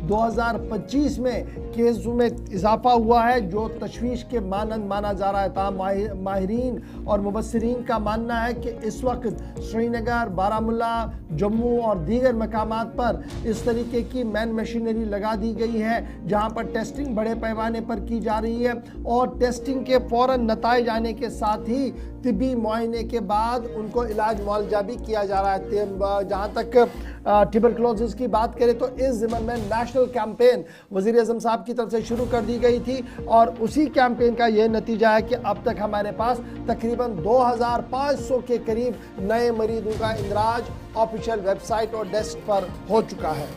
A: 2025 में केसों में इजाफा हुआ है, जो तशवीश के मानंद माना जा रहा है। तमाम माहिरीन और मुबस्सिरीन का मानना है कि इस वक्त श्रीनगर, बारामुल्ला, जम्मू और दीगर मकामात पर इस तरीके की मैन मशीनरी लगा दी गई है, जहां पर टेस्टिंग बड़े पैमाने पर की जा रही है, और टेस्टिंग के फौरन नताइज आने के साथ ही तिब्बी मुआयने के बाद उनको इलाज मुआवजा भी किया जा रहा है। जहाँ तक ट्यूबरक्लोसिस की बात करें तो इस ज़िम्मन में नेशनल कैंपेन वज़ीर आज़म साहब की तरफ से शुरू कर दी गई थी, और उसी कैंपेन का ये नतीजा है कि अब तक हमारे पास तकरीबन 2500 के करीब नए मरीजों का इंदराज ऑफिशियल वेबसाइट और डेस्क पर हो चुका है।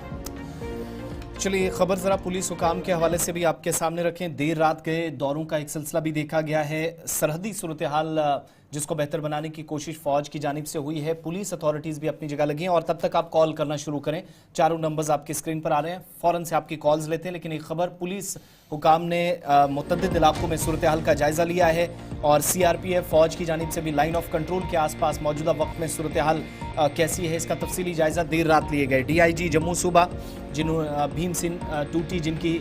B: चलिए खबर जरा पुलिस हुकाम के हवाले से भी आपके सामने रखें। देर रात के दौरों का एक सिलसिला भी देखा गया है। सरहदी सूरत हाल जिसको बेहतर बनाने की कोशिश फौज की जानिब से हुई है। पुलिस अथॉरिटीज़ भी अपनी जगह लगी हैं, और तब तक आप कॉल करना शुरू करें। चारों नंबर्स आपकी स्क्रीन पर आ रहे हैं, फ़ौरन से आपकी कॉल्स लेते हैं। लेकिन एक खबर, पुलिस हुकाम ने मुतअद्दिद इलाकों में सूरत हाल का जायज़ा लिया है, और CRPF फौज की जानिब से भी लाइन ऑफ कंट्रोल के आसपास मौजूदा वक्त में सूरत हाल कैसी है, इसका तफसीली जायज़ा देर रात लिए गए। DIG जम्मू सूबा भीम सिंह टूटी, जिनकी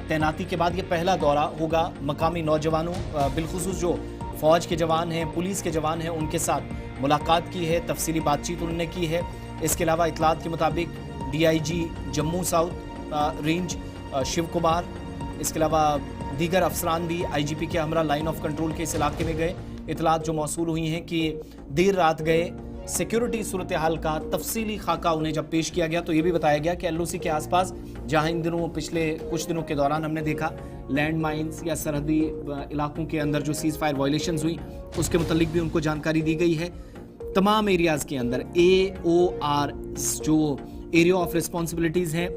B: तैनाती के बाद ये पहला दौरा होगा मकामी नौजवानों, बिलखुसूस जो फौज के जवान हैं, पुलिस के जवान हैं, उनके साथ मुलाकात की है, तफसीली बातचीत उन्होंने की है। इसके अलावा इतलात के मुताबिक DIG Jammu south range Shiv Kumar, इसके अलावा दीगर अफसरान भी IGP के हमरा लाइन ऑफ कंट्रोल के इस इलाके में गए। इतलात जो मौसूल हुई हैं कि देर रात गए, सिक्योरिटी सूरत हाल का तफसीली खाका उन्हें जब पेश किया गया तो ये भी बताया गया कि LOC के आसपास, जहां इन दिनों पिछले कुछ दिनों के दौरान हमने देखा लैंड माइंस या सरहदी इलाकों के अंदर जो सीज फायर वायलेशंस हुई, उसके मुतालिक भी उनको जानकारी दी गई है। तमाम एरियाज़ के अंदर AOR जो एरिया ऑफ रिस्पॉन्सिबिलिटीज़ हैं,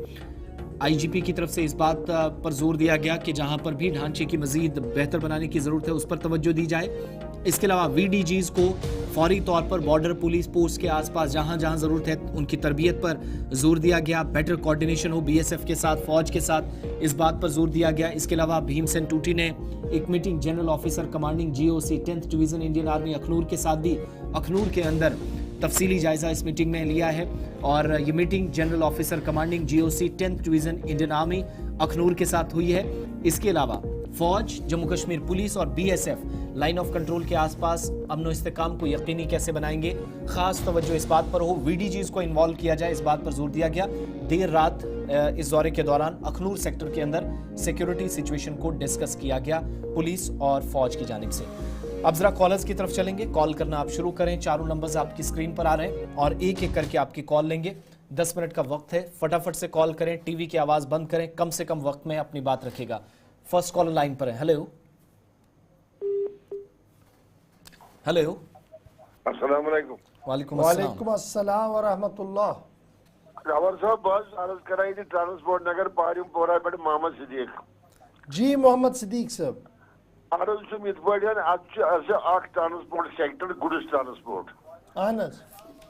B: IGP की तरफ से इस बात पर जोर दिया गया कि जहां पर भी ढांचे की मजीद बेहतर बनाने की ज़रूरत है उस पर तवज्जो दी जाए। इसके अलावा VDGs को फौरी तौर पर बॉर्डर पुलिस पोस्ट के आसपास जहां जहां ज़रूरत है उनकी तरबियत पर जोर दिया गया। बेटर कोऑर्डिनेशन हो BSF के साथ, फौज के साथ, इस बात पर जोर दिया गया। इसके अलावा भीम सिंह टूटी ने एक meeting general officer commanding GOC 10th division Indian army Akhnoor के साथ भी अखनूर के अंदर तफसीली जायजा इस मीटिंग में लिया है, और ये meeting general officer commanding GOC 10th division Indian army Akhnoor के साथ हुई है। इसके अलावा फौज, जम्मू कश्मीर पुलिस और BSF लाइन ऑफ कंट्रोल के आसपास अमन इस्तेकाम को यकीनी कैसे बनाएंगे, खास तवज्जो इस बात पर हो, VDGs को इन्वॉल्व किया जाए, इस बात पर जोर दिया गया। देर रात इस दौरे के दौरान अखनूर सेक्टर के अंदर सिक्योरिटी सिचुएशन को डिस्कस किया गया पुलिस और फौज की जानिब से। अब जरा कॉलर्स की तरफ चलेंगे, कॉल करना आप शुरू करें। चारों नंबर्स आपकी स्क्रीन पर आ रहे हैं और एक एक करके आपकी कॉल लेंगे। 10 मिनट का वक्त है, फटाफट से कॉल करें, टीवी की आवाज बंद करें, कम से कम वक्त में अपनी बात रखेगा। फर्स्ट कॉलर लाइन पर है। हेलो हेलो,
F: अस्सलाम वालेकुम।
A: वालेकुम अस्सलाम व रहमतुल्लाह।
F: खबर साहब बस अर्ज कराई थी ट्रांसपोर्ट नगर पारिमपोरा पे मोहम्मद सिद्दीक।
A: जी मोहम्मद सिद्दीक साहब,
F: अर्ज छुम इत पड़न अख ट्रांसपोर्ट सेक्टर गुड्स ट्रांसपोर्ट
A: अहन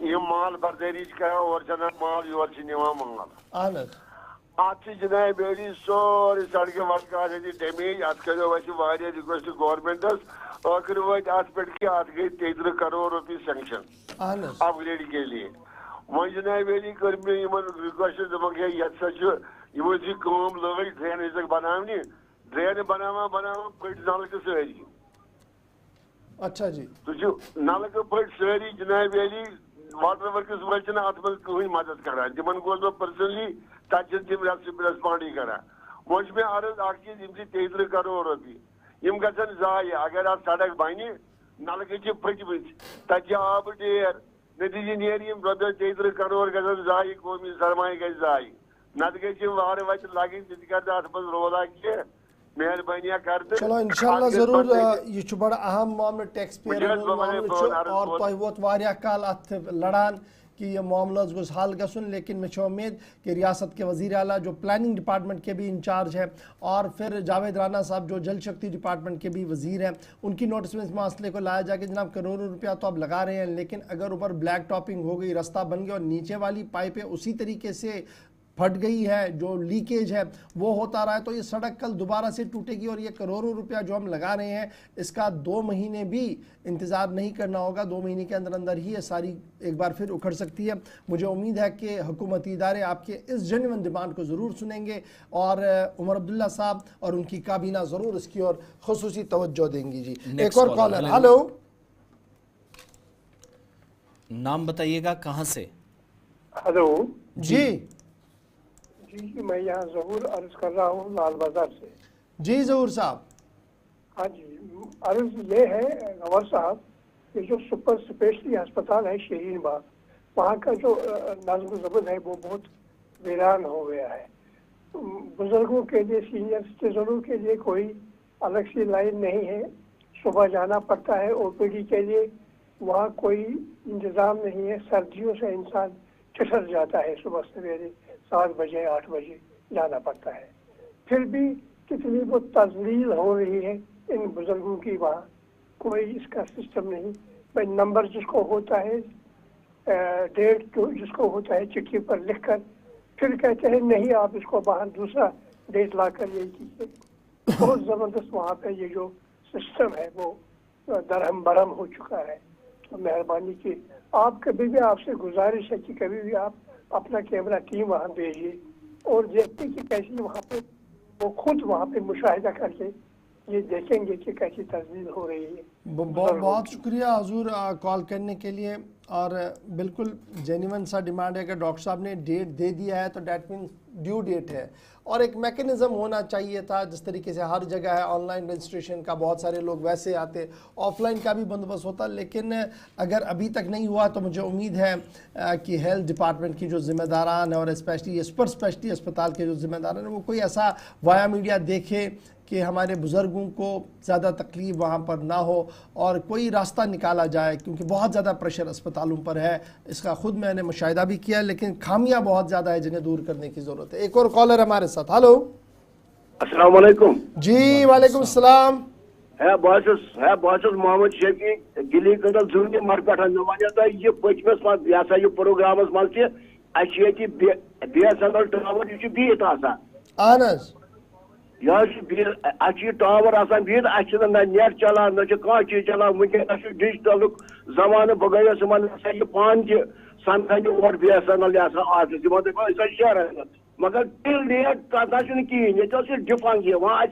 F: ये माल बर्दारी कर और जना माल योर माल
A: अहन
F: अत जनाब बेड़ी सोरे सड़क वड़क डैमेज अत करो रिक्वेस्ट गवर्नमेंटस आखिर वत अत पे कि अत गई 13 करोड़ रुपये सैंक्शन अपग्रेड के लिए। वह जनाब बेड़ी कर रिक्वेस्ट दोपक ये कम लग ड्रेन बनाने ड्रेन बनावा फट नलक सारी।
A: अच्छा जी,
F: तो नलक फट सारी जनाब बेड़ी वाटर वर्कस वाल अत मज मदद करान तिमन गोस बह पर्सनली तम रेस्पॉन्ड करान। वो मे अर्ज अ चीज 13 करोड़ रुपये गन जाय अगर अत सड़क बन नलक फटम तत आब ढेर नतीजे नेर रपे 33 करोड़ गजन जाय कौमी सरमाय गई जाय नत गई वार वत लगन कर अत मज रोला कह मेहरबानिया कर
A: चलो इंशाल्लाह जरूर यह बड़ा अहम मामला टैक्स पेयर और तह वोत वारिया काल अत लड़ान कि यह मामला गोस हल गसन लेकिन मे उम्मीद कि रियासत के वज़ीर आला जो प्लानिंग डिपार्टमेंट के भी इंचार्ज है और फिर जावेद राना साहब जो जल शक्ति डिपार्टमेंट के भी वज़ीर हैं उनकी नोटिस में इस मसले को लाया जाए कि जनाब करोड़ों रुपया तो अब लगा रहे हैं लेकिन अगर ऊपर ब्लैक टॉपिंग हो गई रास्ता बन गया और नीचे वाली पाइपें उसी तरीके से फट गई है जो लीकेज है वो होता रहा है तो ये सड़क कल दोबारा से टूटेगी और ये करोड़ों रुपया जो हम लगा रहे हैं इसका 2 महीने भी इंतज़ार नहीं करना होगा। 2 महीने के अंदर अंदर ही ये सारी एक बार फिर उखड़ सकती है। मुझे उम्मीद है कि हुकूमती इदारे आपके इस जेन्युइन डिमांड को ज़रूर सुनेंगे और उमर अब्दुल्ला साहब और उनकी काबीना ज़रूर इसकी ओर खुसूसी तवज्जो देंगी। जी एक और कॉलर। हेलो,
B: नाम बताइएगा, कहाँ से?
G: हेलो
A: जी
G: जी, मैं यहाँ जहूर अर्ज कर रहा हूँ लाल बाजार से।
A: जी जहूर साहब।
G: हाँ जी, अर्ज ये है गवर साहब, ये जो सुपर स्पेशलिटी अस्पताल है शहीन बाग, वहाँ का जो नज़्म ज़ब्त है वो बहुत वीरान हो गया है। बुजुर्गों के लिए, सीनियर सिटीजनों के लिए कोई अलग सी लाइन नहीं है, सुबह जाना पड़ता है। ओपीडी के लिए वहाँ कोई इंतज़ाम नहीं है। सर्दियों से इंसान ठिठर जाता है, सुबह सवेरे 7 बजे 8 बजे जाना पड़ता है। फिर भी कितनी वो तजलील हो रही है इन बुजुर्गों की, वहाँ कोई इसका सिस्टम नहीं। भाई नंबर जिसको होता है, डेट जिसको होता है चिट्ठी पर लिखकर, फिर कहते हैं नहीं आप इसको बाहर दूसरा डेट ला कर यही कीजिए। बहुत ज़बरदस्त वहाँ पे ये जो सिस्टम है वो दरहम बरहम हो चुका है। तो मेहरबानी की आप कभी भी, आपसे गुजारिश है कि कभी भी आप अपना कैमरा टीम वहाँ भेजिए और देखते कि कैसी वहाँ पे वो खुद वहाँ पे मुशाहिदा करके ये देखेंगे कि कैसी तस्दील हो रही है।
A: बहुत शुक्रिया हुजूर कॉल करने के लिए। और बिल्कुल जेन्युइन सा डिमांड है कि डॉक्टर साहब ने डेट दे दिया है तो डैट मीन्स ड्यू डेट है और एक मैकेनिज़्म होना चाहिए था। जिस तरीके से हर जगह है ऑनलाइन रजिस्ट्रेशन का, बहुत सारे लोग वैसे आते, ऑफलाइन का भी बंदोबस्त होता, लेकिन अगर अभी तक नहीं हुआ तो मुझे उम्मीद है कि हेल्थ डिपार्टमेंट की जो जिम्मेदारान है और स्पेशली सुपर स्पेशलिटी अस्पताल के जो जिम्मेदारान हैं वो कोई ऐसा वाया मीडिया देखे कि हमारे बुज़ुर्गों को ज़्यादा तकलीफ़ वहाँ पर ना हो और कोई रास्ता निकाला जाए, क्योंकि बहुत ज़्यादा प्रेशर अस्पतालों पर है। इसका खुद मैंने मुशाहिदा भी किया, लेकिन खामियां बहुत ज़्यादा है जिन्हें दूर करने की ज़रूरत है। एक और कॉलर हमारे साथ। हेलो,
F: अस्सलाम वालेकुम।
A: जी वालेकुम सलाम।
F: बहुत मोहम्मद शफी गिली कंदल जून मर पे ये पचमस मज यह यह प्रोग्रामस मज BSNL टावर यह बिहत आसान यह टावर आसान बिहत ना नेट चलान ना कह चीज चलान। वनकस डिजिटल जमाना बह गयस यह पान तमखान और BSNL ऑफिस शहर मगर टिल डेट तथा कहें ये डिफंग वहाँ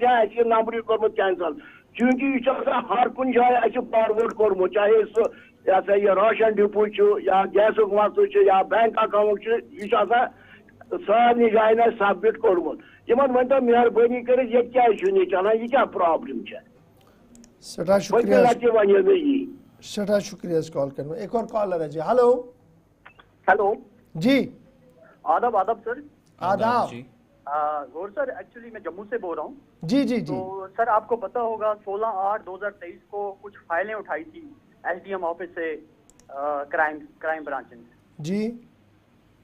F: नंबर कोर्मुत कैंसल चूंकि यह हर कुछ जाए फॉरवर्ड कोर्मुत, चाहे सह यह राशन डिपो या गैस मसलु या बैंक अकाउंट यह सारे जाए सबमिट कोर्मुत। वन तो मेहरबानी कर क्या चलान, यह क्या प्रॉब्लम
A: सठा शुक्रिया इस कॉल करने। एक और कॉलर है जी। हेलो।
H: हेलो
A: जी
H: आदाब। आदाब सर।
A: आदाब।
H: गौर सर, एक्चुअली मैं जम्मू से बोल रहा हूँ।
A: जी जी जी।
H: तो सर आपको पता होगा 16/8/2023 को कुछ फाइलें उठाई थी SDM ऑफिस से क्राइम ब्रांच ने
A: जी।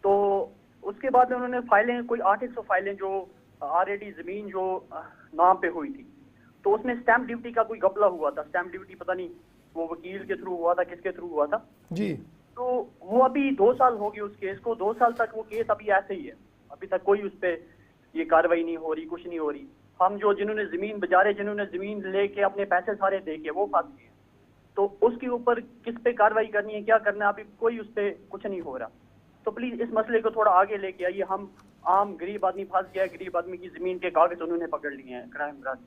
H: तो उसके बाद में उन्होंने फाइलें कोई 800 फाइलें जो ऑलरेडी जमीन जो नाम पे हुई थी, तो उसमें स्टैंप ड्यूटी का कोई घपला हुआ था। स्टैंप ड्यूटी पता नहीं वो वकील के थ्रू हुआ था, किसके थ्रू हुआ था
A: जी।
H: तो वो अभी 2 साल हो गए उस केस को। 2 साल तक वो केस अभी ऐसे ही है, अभी तक कोई उस पर ये कार्रवाई नहीं हो रही, कुछ नहीं हो रही। हम जो जिन्होंने जमीन बेचारे जिन्होंने जमीन लेके अपने पैसे सारे दे के वो फंस गए, तो उसके ऊपर किस पे कार्रवाई करनी है, क्या करना है, अभी कोई उस पर कुछ नहीं हो रहा। तो प्लीज इस मसले को थोड़ा आगे लेके आइए। हम आम गरीब आदमी फंस गया, गरीब आदमी की जमीन के कागज उन्होंने पकड़ लिए हैं क्राइम ब्रांच।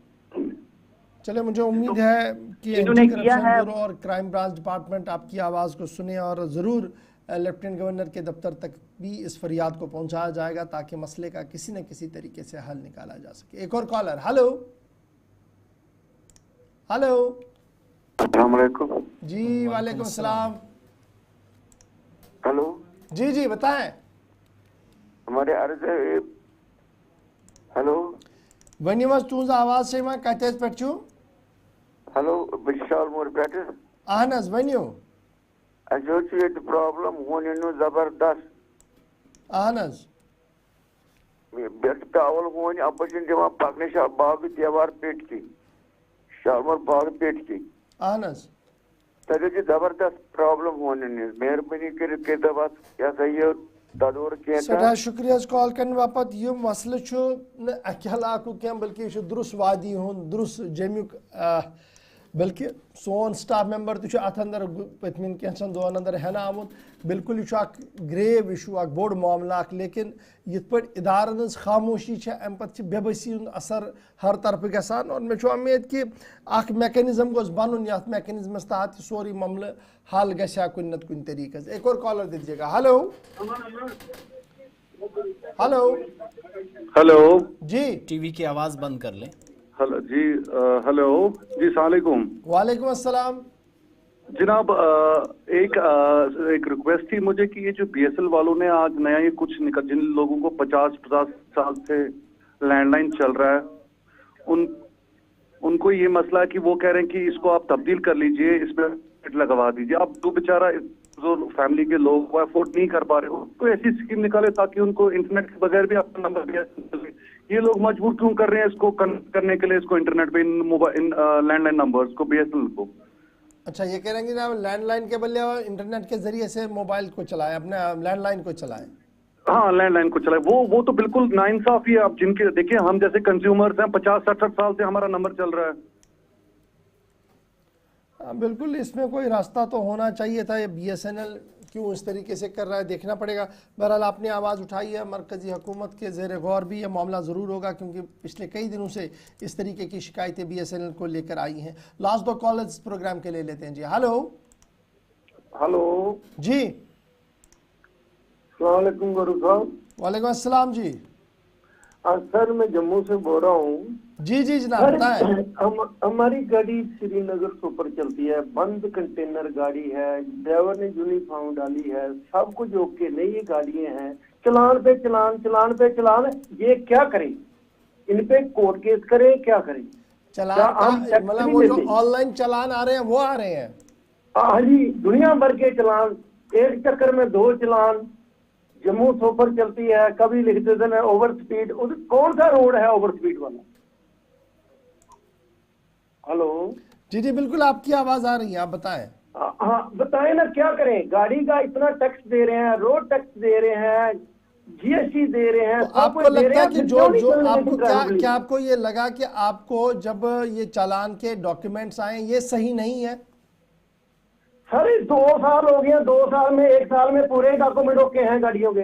A: चले, मुझे उम्मीद है कि
H: इन्होंने किया है
A: और क्राइम ब्रांच डिपार्टमेंट आपकी आवाज़ को सुने और ज़रूर लेफ्टिनेंट गवर्नर के दफ्तर तक भी इस फरियाद को पहुंचाया जाएगा ताकि मसले का किसी न किसी तरीके से हल निकाला जा सके। एक और कॉलर। हेलो। हेलो।
F: अस्सलाम वालेकुम।
A: जी वालेकुम सलाम।
I: हेलो
A: जी जी बताएं।
I: हमारे अर्ज है। हेलो
A: वनी मज तुज आवाज से मैं कहते पे छु।
I: हेलो विशाल मोर पे
A: अहन हज वनियो।
I: अजो ये प्रॉब्लम होने नु जबरदस्त।
A: अहन हज
I: बेट टावल होने अपशिन जमा पकने शा बाग दीवार पेट की शालमर बाग पेट की।
A: अहन हज
I: तगे जी जबरदस्त प्रॉब्लम होने ने मेहरबानी कर के दवा या सही ददोर के
A: सदा शुक्रिया कॉल करने बापत ये मसले छु न अकेला को क्या बल्कि छु दुरुस वादी हुन दुरुस जमुक बल्कि सोन स्टाफ मेंबर तो अत अंदर पतमिन कैंसन दोन अंदर है आमुत बिल्कुल यह ग्रेव इशू बोड़ मामला लेकिन यथ पे इदारन हज खामोशी अम पे बेबसी असर हर तरफ गसान और मे उम्मीद कि अख मैकेनिज्म गोस बन ये मैकेनिज्मस तहत सोरी मामले हल गया कुन नत कुन तरीके। एक और कॉलर दीजिएगा। हेलो हेलो
J: हेलो
A: जी
B: टीवी की आवाज बंद कर लें।
J: हेलो जी हेलो जी सलाम
A: वालेकुम अस्सलाम
J: जनाब एक रिक्वेस्ट थी मुझे कि ये जो बीएसएल वालों ने आज नया ये कुछ निकल जिन लोगों को 50 साल से लैंडलाइन चल रहा है उनको ये मसला है कि वो कह रहे हैं कि इसको आप तब्दील कर लीजिए इसमें लगवा दीजिए। आप जो बेचारा जो फैमिली के लोग वो अफोर्ड नहीं कर पा रहे हो तो ऐसी स्कीम निकाले ताकि उनको इंटरनेट के बगैर भी अपना नंबर। ये लोग मजबूर क्यों कर रहे हैं इसको करने के लिए इसको इंटरनेट पे इन लैंडलाइन नंबर्स को बीएसएनएल को।
A: अच्छा ये कह रहे हैं कि ना लैंडलाइन के बदले इंटरनेट के जरिए से मोबाइल को चलाएं अपने लैंडलाइन को चलाएं।
J: हाँ लैंडलाइन को चलाएं वो तो बिल्कुल नाइंसाफी है। आप जिनके देखिए हम जैसे कंज्यूमर्स हैं 50-60 साल से हमारा नंबर चल रहा है।
A: बिल्कुल इसमें कोई रास्ता तो होना चाहिए था। ये बीएसएनएल क्यों इस तरीके से कर रहा है देखना पड़ेगा। बहरहाल आपने आवाज़ उठाई है मरकज़ी हुकूमत के ज़ेर गौर भी यह मामला ज़रूर होगा क्योंकि पिछले कई दिनों से इस तरीके की शिकायतें बीएसएनएल को लेकर आई हैं। लास्ट दो कॉल इस प्रोग्राम के ले लेते हैं जी। हेलो
F: हेलो
A: जी
F: अस्सलाम वालेकुम गुरु साहब।
A: वालेकुम अस्सलाम जी।
F: सर मैं जम्मू से बोल रहा हूँ।
A: जी जी जनाब बताएं।
F: हमारी गाड़ी श्रीनगर सुपर चलती है, बंद कंटेनर गाड़ी है, ड्राइवर ने यूनिफॉर्म डाली है, सब कुछ ओके, नई गाड़ियां हैं, चलान पे चलान चलान पे चलान। ये क्या करें? इन पे कोर्ट केस करें क्या करें?
A: चलान मतलब वो जो ऑनलाइन चलान आ रहे हैं वो आ रहे हैं।
F: हाँ जी दुनिया भर के चलान, एक चक्कर में 2 चलान। जम्मू सुपर चलती है, कभी लिख देते हैं ओवर स्पीड। कौन सा रोड है ओवर स्पीड वाला? हेलो
A: जी जी बिल्कुल आपकी आवाज आ रही है, आप बताएं।
F: हाँ बताएं ना क्या करें? गाड़ी का इतना टैक्स दे रहे हैं, रोड टैक्स दे रहे हैं, जीएसटी दे रहे हैं।
A: तो आपको लगता है कि जो आपको क्या आपको ये लगा कि आपको जब ये चालान के डॉक्यूमेंट्स आए ये सही नहीं है?
F: सर 2 साल हो गए, 2 साल में 1 साल में पूरे डॉक्यूमेंट ओके हैं गाड़ियों के।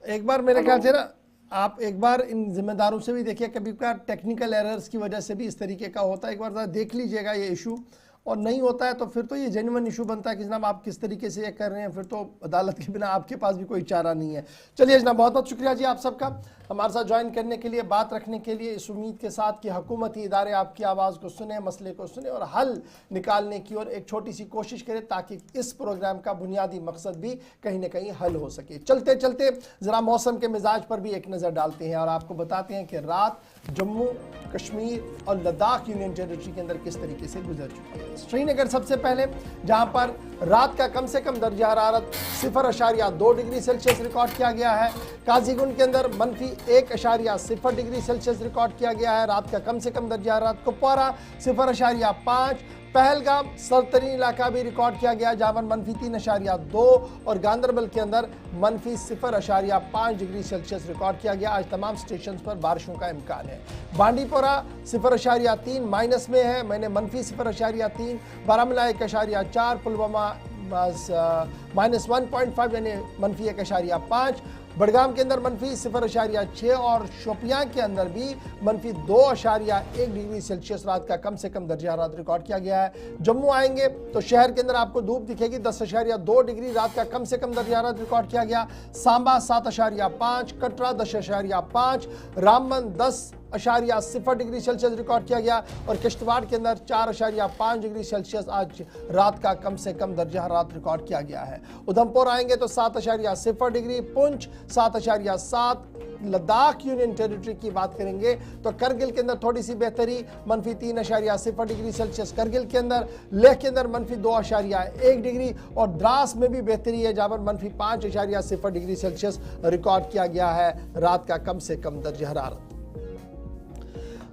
A: एक बार मेरे ख्याल से ना आप एक बार इन जिम्मेदारों से भी देखिए, कभी कभार टेक्निकल एरर्स की वजह से भी इस तरीके का होता है। एक बार देख लीजिएगा ये इशू, और नहीं होता है तो फिर तो ये जेन्युइन इशू बनता है कि जनाब आप किस तरीके से ये कर रहे हैं। फिर तो अदालत के बिना आपके पास भी कोई चारा नहीं है। चलिए जनाब बहुत बहुत शुक्रिया जी आप सबका हमारे साथ ज्वाइन करने के लिए, बात रखने के लिए, इस उम्मीद के साथ कि हुकूमती इदारे आपकी आवाज़ को सुने, मसले को सुने और हल निकालने की ओर एक छोटी सी कोशिश करें ताकि इस प्रोग्राम का बुनियादी मकसद भी कहीं ना कहीं हल हो सके। चलते चलते ज़रा मौसम के मिजाज पर भी एक नज़र डालते हैं और आपको बताते हैं कि रात जम्मू कश्मीर और लद्दाख यूनियन टेरिटरी के अंदर किस तरीके से गुजर चुकी है। श्रीनगर सबसे पहले, जहां पर रात का कम से कम दर्जा हरारत 0.2 डिग्री सेल्सियस रिकॉर्ड किया गया है। काजीगुंड के अंदर -1.0 डिग्री सेल्सियस रिकॉर्ड किया गया है रात का कम से कम दर्जा हरारत। कुपवारा 0.5, पहलगाम सरतरीन इलाका भी रिकॉर्ड किया गया जहां पर -3.2 और गांदरबल के अंदर -0.5 डिग्री सेल्सियस रिकॉर्ड किया गया। आज तमाम स्टेशन पर बारिशों का इम्कान है। बांडीपोरा 0.3 माइनस में है, मैंने -0.3, बारामूला 1.4, पुलवामा -1.5 यानी -1.5, बड़गाम के अंदर -0.6 और शोपियां के अंदर भी -2.1 डिग्री सेल्सियस रात का कम से कम दर्जा हरारत रिकॉर्ड किया गया है। जम्मू आएंगे तो शहर के अंदर आपको धूप दिखेगी, 10.2 डिग्री रात का कम से कम दर्जा हरारत रिकॉर्ड किया गया। Samba 7.5, Katra 10.5, Ramban 10 4.0 degree Celsius record किया गया और किश्तवाड़ के अंदर 4.5 डिग्री सेल्सियस आज रात का कम से कम दर्जा हरारत रिकॉर्ड किया गया है। उधमपुर आएंगे तो 7.0 degree, Poonch 7.7, Ladakh union territory की बात करेंगे तो करगिल के अंदर थोड़ी सी बेहतरी, -3.0 डिग्री सेल्सियस करगिल के अंदर, लेह के अंदर -2.1 डिग्री और द्रास में भी बेहतरी है जहां पर -5.0 डिग्री सेल्सियस रिकॉर्ड किया गया है रात का कम से कम दर्जा हरारत।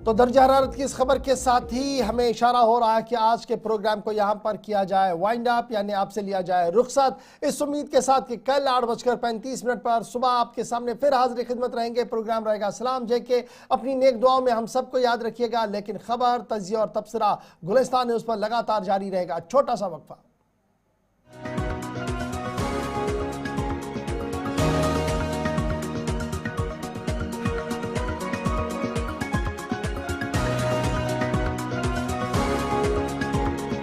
A: तो दर्जा हरारत की इस खबर के साथ ही हमें इशारा हो रहा है कि आज के प्रोग्राम को यहाँ पर किया जाए वाइंड अप, यानी आपसे लिया जाए रुखसत, इस उम्मीद के साथ कि कल 8:35 पर सुबह आपके सामने फिर हाजिर खिदमत रहेंगे। प्रोग्राम रहेगा सलाम जेके। अपनी नेक दुआओं में हम सबको याद रखिएगा, लेकिन खबर, तजिया और तबसरा गुलिस्तान न्यूज़ पर लगातार जारी रहेगा। छोटा सा वक्फा।